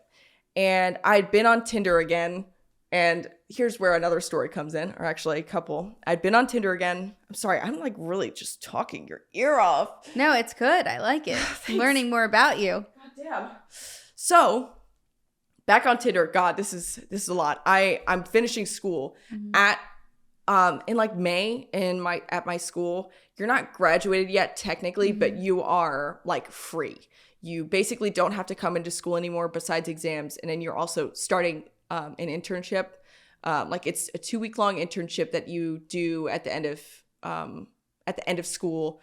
And I'd been on Tinder again. And here's where another story comes in, or actually a couple. I'd been on Tinder again. I'm sorry, I'm like really just talking your ear off. No, it's good. I like it. I'm learning more about you. God damn. So back on Tinder. God, this is a lot. I'm finishing school at in like May at my school. You're not graduated yet technically, but you are like free. You basically don't have to come into school anymore besides exams, and then you're also starting an internship. Like it's a 2-week long internship that you do at the end of school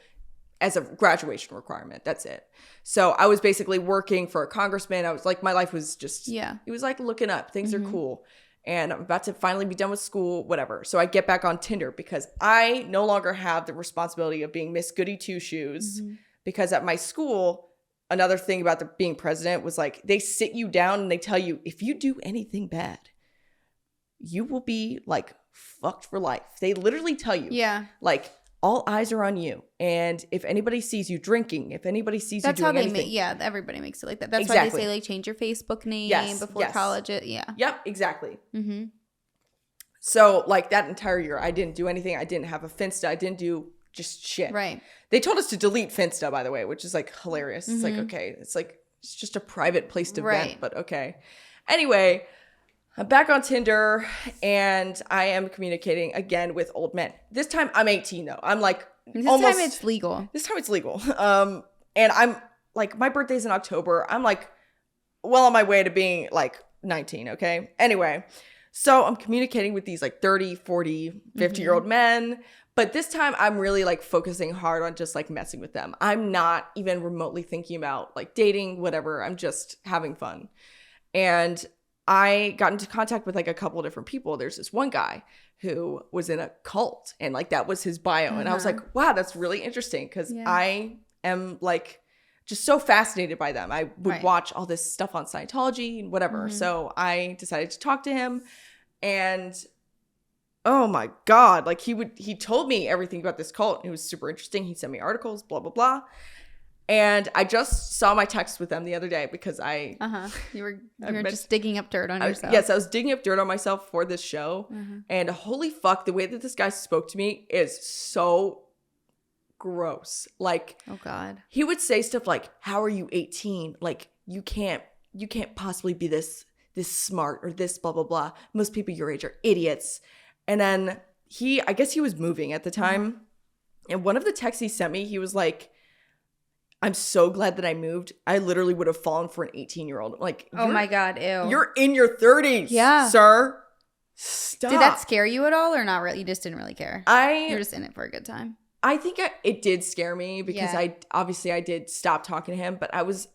as a graduation requirement. That's it. So I was basically working for a congressman. I was like, my life was just, it was like looking up. Things are cool. And I'm about to finally be done with school, whatever. So I get back on Tinder because I no longer have the responsibility of being Miss Goody Two Shoes. Because at my school, another thing about being president was like, they sit you down and they tell you, if you do anything bad, you will be like fucked for life. They literally tell you, like, all eyes are on you. And if anybody sees you drinking, if anybody sees you doing anything. That's how everybody makes it like that. That's why they say like change your Facebook name before college. Yep, exactly. So like that entire year, I didn't do anything. I didn't have a Finsta. I didn't do just shit. Right. They told us to delete Finsta, by the way, which is like hilarious. It's like, okay, it's just a private place to vent, but okay. Anyway, I'm back on Tinder and I am communicating again with old men. This time I'm 18 though. I'm like This time it's legal. And I'm like, my birthday's in October. I'm like well on my way to being like 19, okay? Anyway, so I'm communicating with these like 30, 40, 50-year-old men. But this time I'm really like focusing hard on just like messing with them. I'm not even remotely thinking about like dating, whatever. I'm just having fun. And I got into contact with like a couple of different people. There's this one guy who was in a cult and like that was his bio. And I was like, wow, that's really interesting because I am like just so fascinated by them. I would watch all this stuff on Scientology and whatever. So I decided to talk to him and oh my God, like he told me everything about this cult. It was super interesting. He sent me articles, blah, blah, blah. And I just saw my text with them the other day because you were just digging up dirt on yourself. Yes, I was digging up dirt on myself for this show. And holy fuck, the way that this guy spoke to me is so gross. Like, oh God. He would say stuff like, how are you 18? Like, you can't possibly be this smart or this blah, blah, blah. Most people your age are idiots. And then I guess he was moving at the time. And one of the texts he sent me, he was like, I'm so glad that I moved. I literally would have fallen for an 18-year-old. Like, oh my God, ew. You're in your 30s, sir. Stop. Did that scare you at all or not really? You just didn't really care? You're just in it for a good time. I think it did scare me because I did stop talking to him, but I was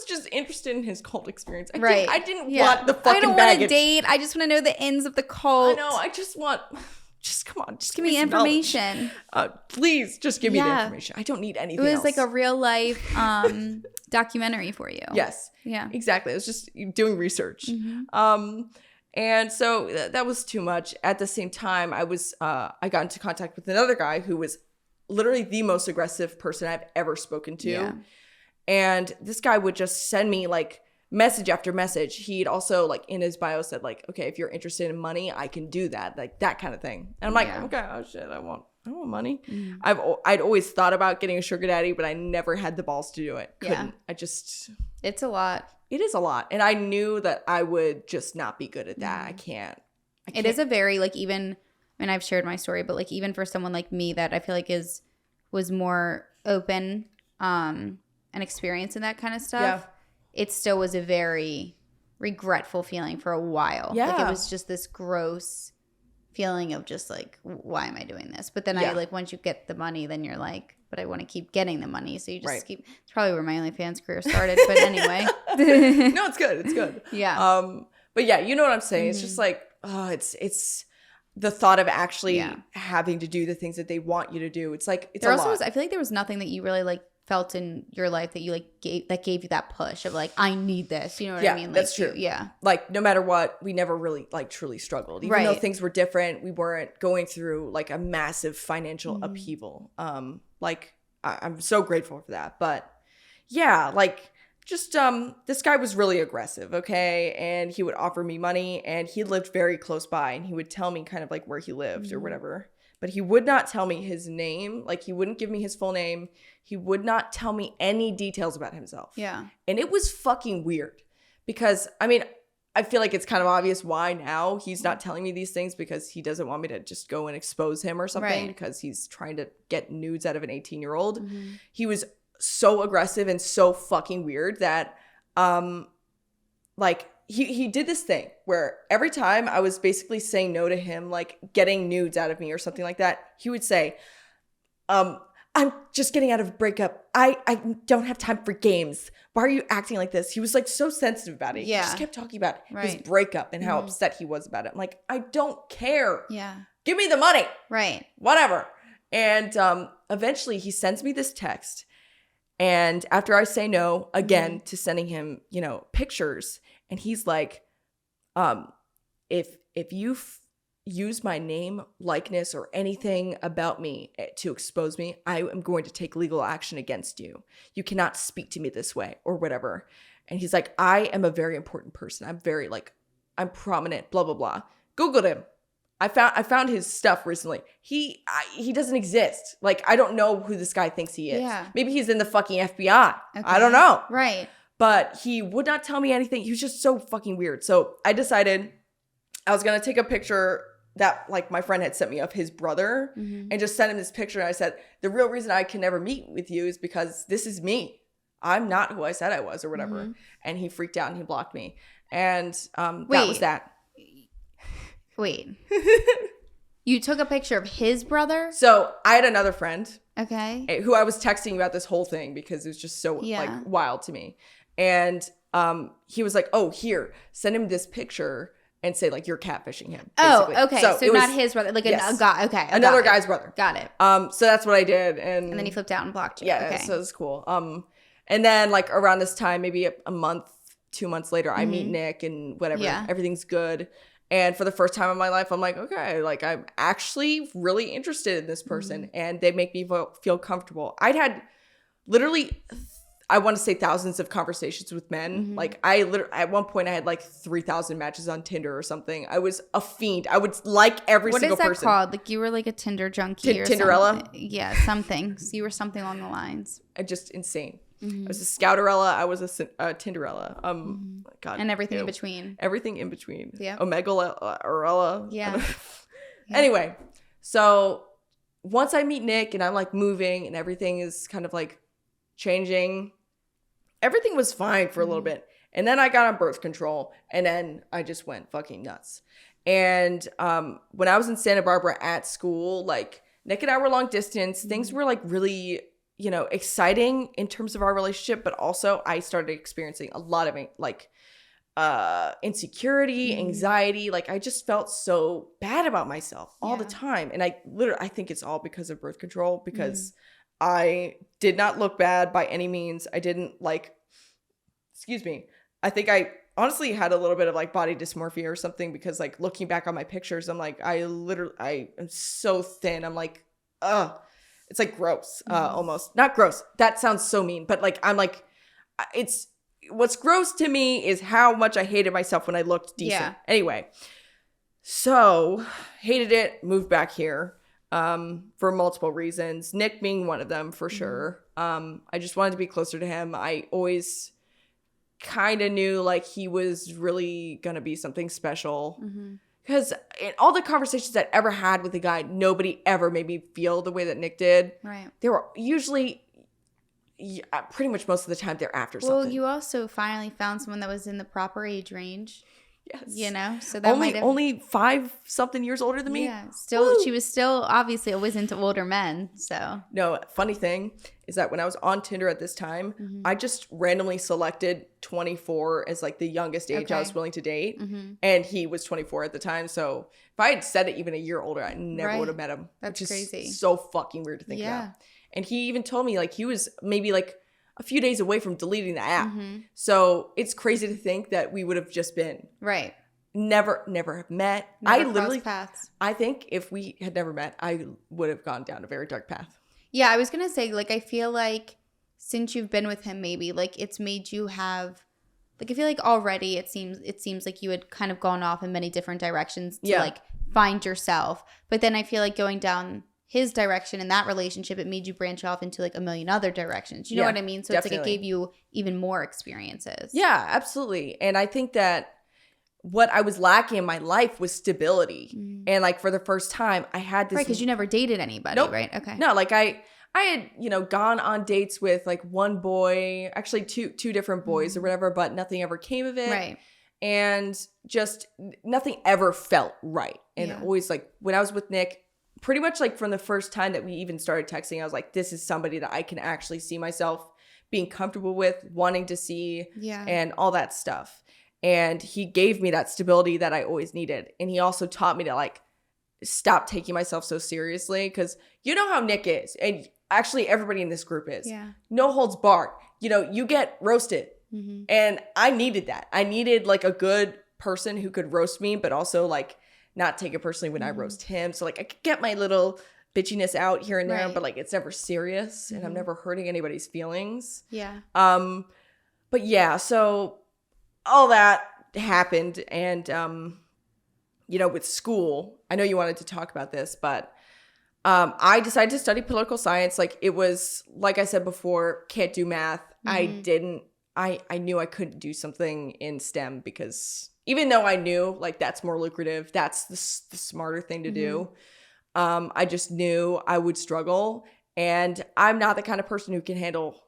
just interested in his cult experience. I didn't want the fucking baggage. I don't want to date. I just want to know the ends of the cult. I know. I just want... Just come on. Just give me information. Please, just give me the information. I don't need anything else. It was like a real life documentary for you. Yes. Yeah. Exactly. I was just doing research. And so that was too much. At the same time, I got into contact with another guy who was literally the most aggressive person I've ever spoken to. Yeah. And this guy would just send me like message after message. He'd also like in his bio said like, okay, if you're interested in money, I can do that, like that kind of thing. And I'm like, okay, oh shit, I want money. I'd always thought about getting a sugar daddy, but I never had the balls to do it. Couldn't. It's a lot. It is a lot, and I knew that I would just not be good at that. I can't. It is a very like even. I mean, I've shared my story, but like even for someone like me that I feel like was more open and experienced in that kind of stuff. It still was a very regretful feeling for a while. Yeah. Like it was just this gross feeling of just like, why am I doing this? But then I like, once you get the money, then you're like, but I want to keep getting the money. So you just keep, it's probably where my OnlyFans career started. But anyway. No, it's good. It's good. Yeah. But yeah, you know what I'm saying? It's just like, oh, it's the thought of actually having to do the things that they want you to do. It's like, it's a lot. I feel like there was nothing that you really like felt in your life that you like gave you that push of like, I need this, you know what I mean? Like, that's true. Like no matter what, we never really like truly struggled, even though things were different. We weren't going through like a massive financial upheaval. Like I'm so grateful for that. But yeah, like just this guy was really aggressive, okay? And he would offer me money, and he lived very close by, and he would tell me kind of like where he lived or whatever. But he would not tell me his name. Like, he wouldn't give me his full name. He would not tell me any details about himself. Yeah. And it was fucking weird because, I mean, I feel like it's kind of obvious why now he's not telling me these things, because he doesn't want me to just go and expose him or something, because he's trying to get nudes out of an 18-year-old. He was so aggressive and so fucking weird that like he did this thing where every time I was basically saying no to him, like getting nudes out of me or something like that, he would say, I'm just getting out of a breakup. I don't have time for games. Why are you acting like this? He was like so sensitive about it. Yeah. He just kept talking about his breakup and how upset he was about it. I'm like, I don't care. Yeah. Give me the money. Right. Whatever. And eventually he sends me this text. And after I say no again to sending him, you know, pictures, and he's like, if you use my name, likeness, or anything about me to expose me, I am going to take legal action against you. You cannot speak to me this way or whatever. And he's like, I am a very important person. I'm very like, I'm prominent, blah, blah, blah. Googled him. I found his stuff recently. He doesn't exist. Like, I don't know who this guy thinks he is. Yeah. Maybe he's in the fucking FBI. Okay. I don't know. Right. But he would not tell me anything. He was just so fucking weird. So I decided I was going to take a picture that like my friend had sent me of his brother and just sent him this picture. And I said, the real reason I can never meet with you is because this is me. I'm not who I said I was or whatever. And he freaked out and he blocked me. And that was that. Wait. You took a picture of his brother? So I had another friend. Okay. Who I was texting about this whole thing because it was just so like wild to me. And he was like, oh, here, send him this picture and say like you're catfishing him. Basically. Oh, okay. So not his brother, like a guy. Okay. Another guy's brother. Got it. So that's what I did. And then he flipped out and blocked you. Yeah. Okay. So it's cool. And then like around this time, maybe a month, 2 months later, I meet Nick and whatever. Yeah. Everything's good. And for the first time in my life, I'm like, okay, like I'm actually really interested in this person and they make me feel comfortable. I'd had literally, I want to say thousands of conversations with men. Like at one point I had like 3,000 matches on Tinder or something. I was a fiend. I would like every single person. What is that called? Like you were like a Tinder junkie or Tinderella? Something. Yeah, something. So you were something along the lines. Just insane. I was a Scouterella. I was a Tinderella. God. And everything in between. Everything in between. Yeah. Omega-orella. Yeah. Anyway, so once I meet Nick and I'm like moving and everything is kind of like changing, everything was fine for a little bit. And then I got on birth control and then I just went fucking nuts. And when I was in Santa Barbara at school, like Nick and I were long distance. Things were like really, you know, exciting in terms of our relationship, but also I started experiencing a lot of like insecurity, anxiety. Like I just felt so bad about myself all the time. And I think it's all because of birth control, because I did not look bad by any means. I didn't I think I honestly had a little bit of like body dysmorphia or something, because like looking back on my pictures, I'm like, I am so thin. I'm like, it's like gross, almost. Not gross. That sounds so mean, but like, I'm like, what's gross to me is how much I hated myself when I looked decent. Yeah. Anyway, so hated it, moved back here for multiple reasons. Nick being one of them for sure. I just wanted to be closer to him. I always kind of knew like he was really going to be something special. Because in all the conversations I'd ever had with a guy, nobody ever made me feel the way that Nick did. Right. They were usually, pretty much most of the time, they're after something. Well, you also finally found someone that was in the proper age range. Yes. You know? So that only 5-something years older than me? Yeah. Still, she was still obviously always into older men, so. No, funny thing is that when I was on Tinder at this time, I just randomly selected 24 as like the youngest age I was willing to date. And he was 24 at the time. So if I had said it even a year older, I never would have met him. That's crazy. So fucking weird to think about. And he even told me like he was maybe like a few days away from deleting the app. So it's crazy to think that we would have just been. Right. Never have met. Never crossed paths. I think if we had never met, I would have gone down a very dark path. Yeah, I was going to say, like, I feel like since you've been with him, maybe, like, it's made you have, like, I feel like already it seems like you had kind of gone off in many different directions to, like, find yourself. But then I feel like going down his direction in that relationship, it made you branch off into like a million other directions. You know what I mean? So definitely. It's like it gave you even more experiences. Yeah, absolutely. And I think that what I was lacking in my life was stability. And like for the first time, I had this. Right, because you never dated anybody, Nope. right? Okay. No, like I had, gone on dates with like one boy, actually two different boys or whatever, but nothing ever came of it. Right. And just nothing ever felt right. And always like when I was with Nick, pretty much like from the first time that we even started texting, I was like, this is somebody that I can actually see myself being comfortable with, wanting to see, and all that stuff. And he gave me that stability that I always needed. And he also taught me to like stop taking myself so seriously, because you know how Nick is, and actually everybody in this group is. Yeah. No holds barred. You get roasted. And I needed that. I needed like a good person who could roast me, but also like not take it personally when I roast him. So like I could get my little bitchiness out here and there, but like it's never serious, and I'm never hurting anybody's feelings. Yeah. But yeah, so all that happened, and with school, I know you wanted to talk about this, but I decided to study political science. Like it was, like I said before, can't do math. I knew I couldn't do something in STEM, because even though I knew like that's more lucrative, that's the smarter thing to do, I just knew I would struggle, and I'm not the kind of person who can handle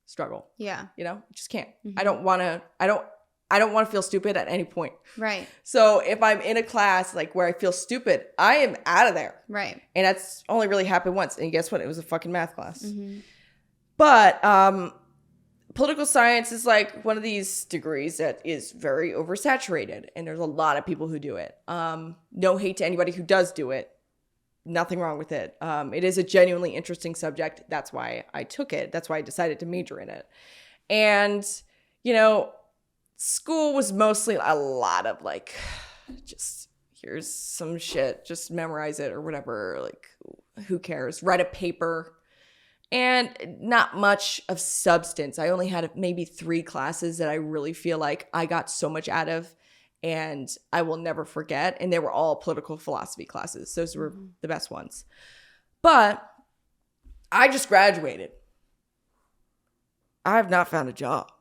struggle. Yeah. Just can't. I don't want to feel stupid at any point. Right. So if I'm in a class like where I feel stupid, I am out of there. Right. And that's only really happened once. And guess what? It was a fucking math class. But political science is like one of these degrees that is very oversaturated, and there's a lot of people who do it. No hate to anybody who does do it. Nothing wrong with it. It is a genuinely interesting subject. That's why I took it. That's why I decided to major in it. And, school was mostly a lot of like, just here's some shit, just memorize it or whatever. Like, who cares? Write a paper. And not much of substance. I only had maybe 3 classes that I really feel like I got so much out of, and I will never forget. And they were all political philosophy classes. Those were the best ones. But I just graduated. I have not found a job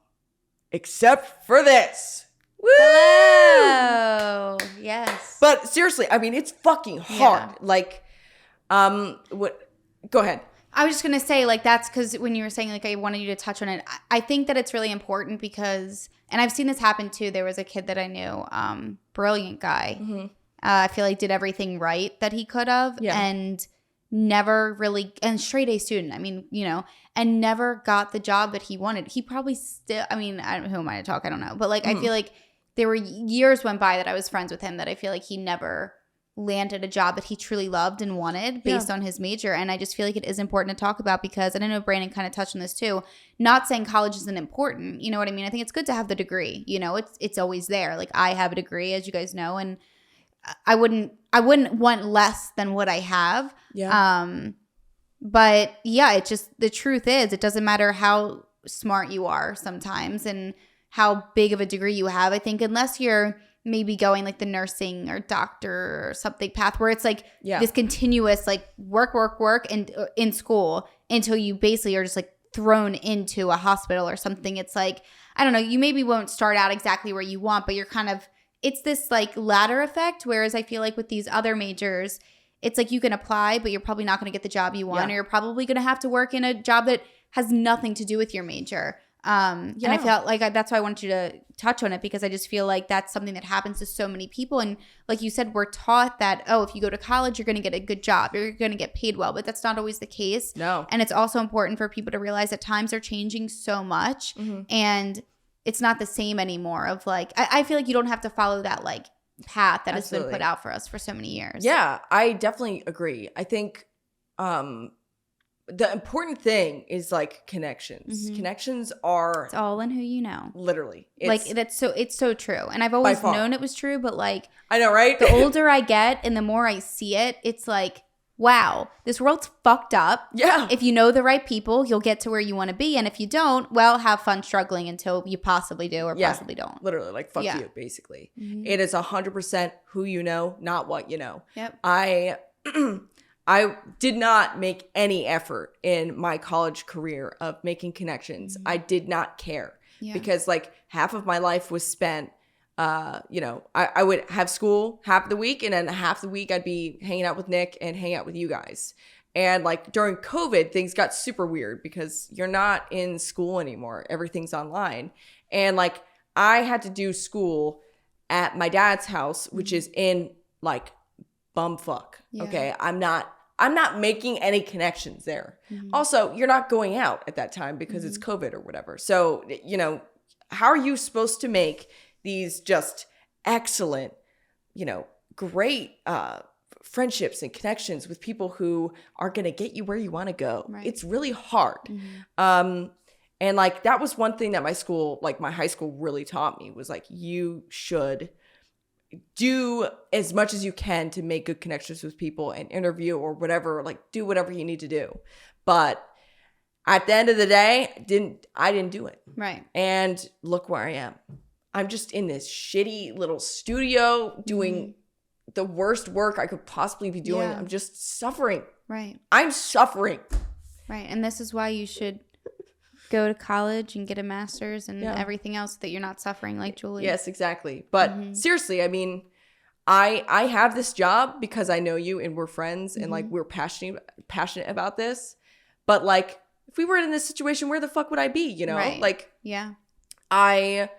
except for this. Woo! Hello. Yes. But seriously, I mean, it's fucking hard. Yeah. Like, what? Go ahead. I was just going to say, like, that's because when you were saying, like, I wanted you to touch on it, I think that it's really important because, and I've seen this happen too. There was a kid that I knew, brilliant guy. I feel like did everything right that he could have, and never really, and straight A student. I mean, and never got the job that he wanted. He probably still, I mean, who am I to talk? I don't know. But like, I feel like there were years went by that I was friends with him that I feel like he never landed a job that he truly loved and wanted based on his major. And I just feel like it is important to talk about because, and I know Brandon kind of touched on this too, not saying college isn't important. You know what I mean? I think it's good to have the degree. It's always there. Like I have a degree, as you guys know, and I wouldn't want less than what I have. Yeah. But yeah, it just, the truth is it doesn't matter how smart you are sometimes and how big of a degree you have. I think unless you're maybe going like the nursing or doctor or something path where it's like this continuous like work and in school until you basically are just like thrown into a hospital or something. It's like, I don't know, you maybe won't start out exactly where you want, but you're kind of, it's this like ladder effect. Whereas I feel like with these other majors, it's like you can apply, but you're probably not going to get the job you want, or you're probably going to have to work in a job that has nothing to do with your major. And I felt like that's why I wanted you to touch on it, because I just feel like that's something that happens to so many people. And like you said, we're taught that, if you go to college, you're going to get a good job. You're going to get paid well. But that's not always the case. No. And it's also important for people to realize that times are changing so much. And it's not the same anymore of like, I feel like you don't have to follow that like path that has been put out for us for so many years. Yeah, I definitely agree. I think the important thing is like connections. Connections are, it's all in who you know. Literally. It's so true. And I've always known it was true, but like, I know, right? The older I get and the more I see it, it's like, wow, this world's fucked up. Yeah. If you know the right people, you'll get to where you want to be. And if you don't, well, have fun struggling until you possibly do or possibly don't. Literally, like fuck you, basically. It is 100% who you know, not what you know. Yep. I did not make any effort in my college career of making connections. I did not care because like half of my life was spent I would have school half the week, and then half the week I'd be hanging out with Nick and hang out with you guys. And like during COVID, things got super weird because you're not in school anymore. Everything's online. And like I had to do school at my dad's house, which is in like bumfuck. Yeah. Okay. I'm not making any connections there. Mm-hmm. Also, you're not going out at that time because it's COVID or whatever. So, how are you supposed to make these just excellent, great friendships and connections with people who are going to get you where you want to go? Right. It's really hard. Mm-hmm. And like, that was one thing that my school, like my high school really taught me was like, you should do as much as you can to make good connections with people and interview or whatever, like do whatever you need to do. But at the end of the day, I didn't do it. Right. And look where I am. I'm just in this shitty little studio doing the worst work I could possibly be doing. Yeah. I'm just suffering. Right. I'm suffering. Right. And this is why you should go to college and get a master's and everything else so that you're not suffering like Julie. Yes, exactly. But seriously, I mean, I have this job because I know you and we're friends and like we're passionate about this. But like, if we were in this situation, where the fuck would I be? Right. Like, I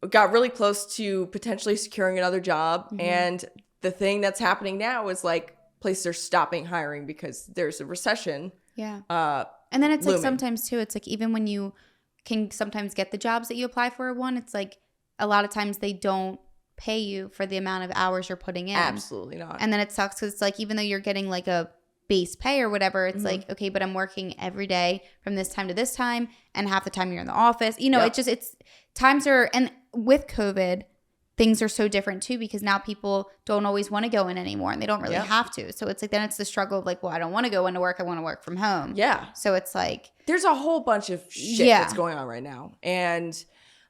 got really close to potentially securing another job. And the thing that's happening now is like places are stopping hiring because there's a recession. Yeah. And then it's looming. like sometimes too, it's like even when you can sometimes get the jobs that you apply for it's like a lot of times they don't pay you for the amount of hours you're putting in. Absolutely not. And then it sucks because it's like even though you're getting like a base pay or whatever, it's like, okay, but I'm working every day from this time to this time and half the time you're in the office. It's times are, and with COVID, things are so different too because now people don't always want to go in anymore and they don't really have to. So it's like then it's the struggle of like, well, I don't want to go into work. I want to work from home. Yeah. So it's like there's a whole bunch of shit that's going on right now. And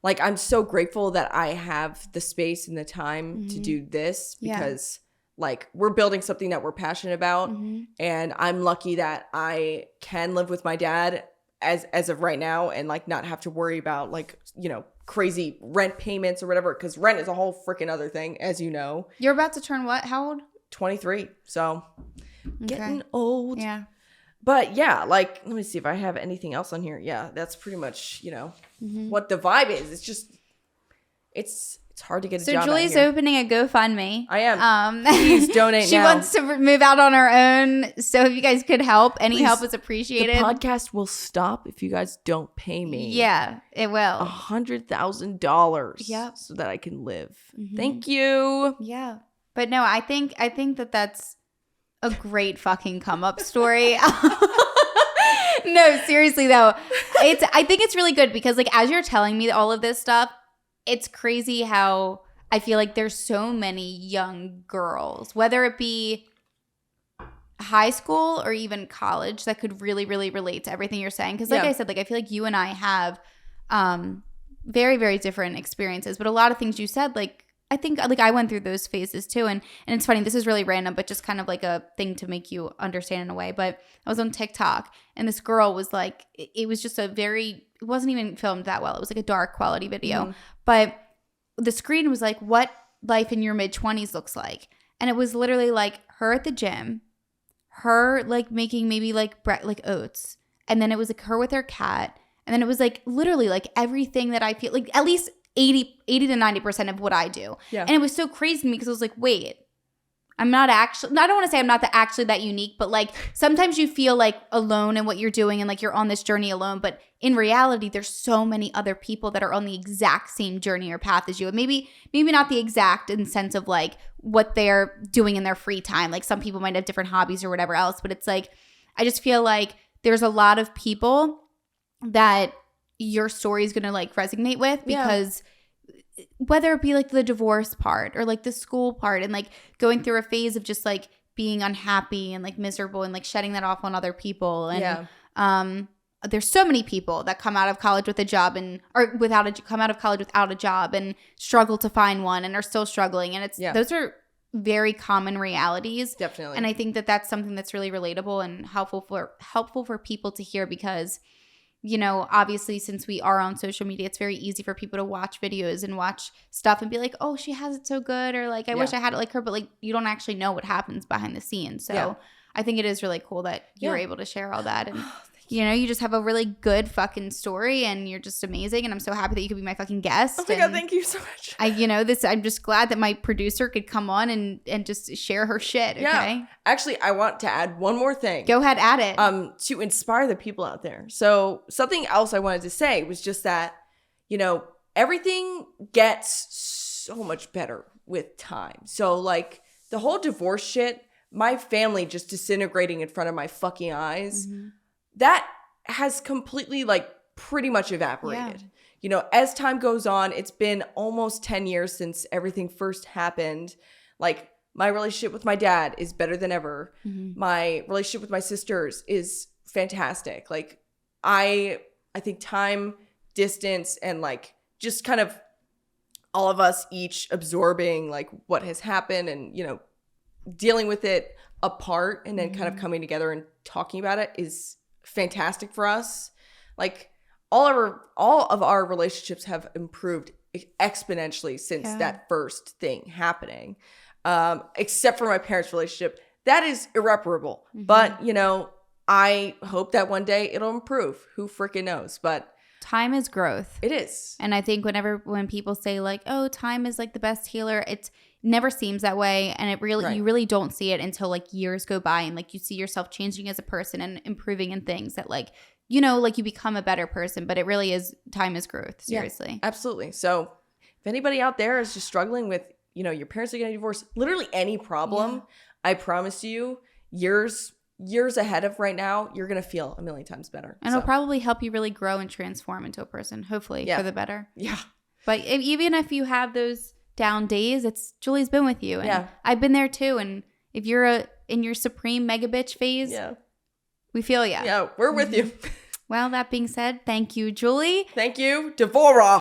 like I'm so grateful that I have the space and the time to do this because like we're building something that we're passionate about. And I'm lucky that I can live with my dad as of right now and like not have to worry about like, crazy rent payments or whatever, because rent is a whole freaking other thing, as you know. You're about to turn what? How old? 23. So getting old. Yeah. But yeah, like, let me see if I have anything else on here. Yeah, that's pretty much, what the vibe is. It's just, it's hard to get a job. So Julie's opening a GoFundMe. I am. Please donate She wants to move out on her own. So if you guys could help, any help is appreciated. The podcast will stop if you guys don't pay me. Yeah, it will. $100,000. Yeah. So that I can live. Thank you. Yeah. But no, I think that that's a great fucking come up story. No, seriously though. I think it's really good because like as you're telling me all of this stuff, it's crazy how I feel like there's so many young girls, whether it be high school or even college, that could really, really relate to everything you're saying. Because like I said, like I feel like you and I have very, very different experiences. But a lot of things you said, like I think like I went through those phases too. And it's funny, this is really random, but just kind of like a thing to make you understand in a way. But I was on TikTok and this girl was like, it was just it wasn't even filmed that well. It was like a dark quality video. But the screen was like what life in your mid-20s looks like. And it was literally like her at the gym, her like making maybe like oats. And then it was like her with her cat. And then it was like literally like everything that I feel like at least 80 to 90% of what I do. Yeah. And it was so crazy to me because I was like, wait, I'm not actually, I don't want to say I'm not actually that unique, but like sometimes you feel like alone in what you're doing and like you're on this journey alone. But in reality, there's so many other people that are on the exact same journey or path as you. And maybe not the exact in the sense of like what they're doing in their free time. Like some people might have different hobbies or whatever else. But it's like, I just feel like there's a lot of people that your story is going to like resonate with because whether it be like the divorce part or like the school part and like going through a phase of just like being unhappy and like miserable and like shedding that off on other people. And there's so many people that come out of college with a job come out of college without a job and struggle to find one and are still struggling. And those are very common realities. Definitely. And I think that that's something that's really relatable and helpful for people to hear because you know, obviously since we are on social media, it's very easy for people to watch videos and watch stuff and be like, oh, she has it so good, or like, I wish I had it like her, but like, you don't actually know what happens behind the scenes. So I think it is really cool that you're able to share all that. And you know, you just have a really good fucking story, and you're just amazing. And I'm so happy that you could be my fucking guest. Oh my God, thank you so much. I'm just glad that my producer could come on and just share her shit. Okay. Yeah. Actually, I want to add one more thing. Go ahead, add it. To inspire the people out there. So something else I wanted to say was just that, you know, everything gets so much better with time. So like the whole divorce shit, my family just disintegrating in front of my fucking eyes. Mm-hmm. That has completely like pretty much evaporated. Yeah. You know, as time goes on, it's been almost 10 years since everything first happened. Like my relationship with my dad is better than ever. Mm-hmm. My relationship with my sisters is fantastic. Like I think time, distance, and like just kind of all of us each absorbing like what has happened and, you know, dealing with it apart and then kind of coming together and talking about it is fantastic for us. Like all of our relationships have improved exponentially since that first thing happening. Except for my parents' relationship. That is irreparable. Mm-hmm. But, you know, I hope that one day it'll improve. Who freaking knows? But time is growth. It is. And I think when people say like, oh, time is like the best healer, it never seems that way. And you really don't see it until like years go by and like you see yourself changing as a person and improving in things that like, you know, like you become a better person. But it really is, time is growth. Seriously. Yeah, absolutely. So if anybody out there is just struggling with, you know, your parents are getting divorced, literally any problem, I promise you, years ahead of right now, you're going to feel a million times better. And it'll probably help you really grow and transform into a person, hopefully, for the better. Yeah. But even if you have those down days, Julie's been with you. And I've been there too. And if you're in your supreme mega bitch phase, we feel ya. Yeah, we're with you. Well, that being said, thank you, Julie. Thank you, Devorah.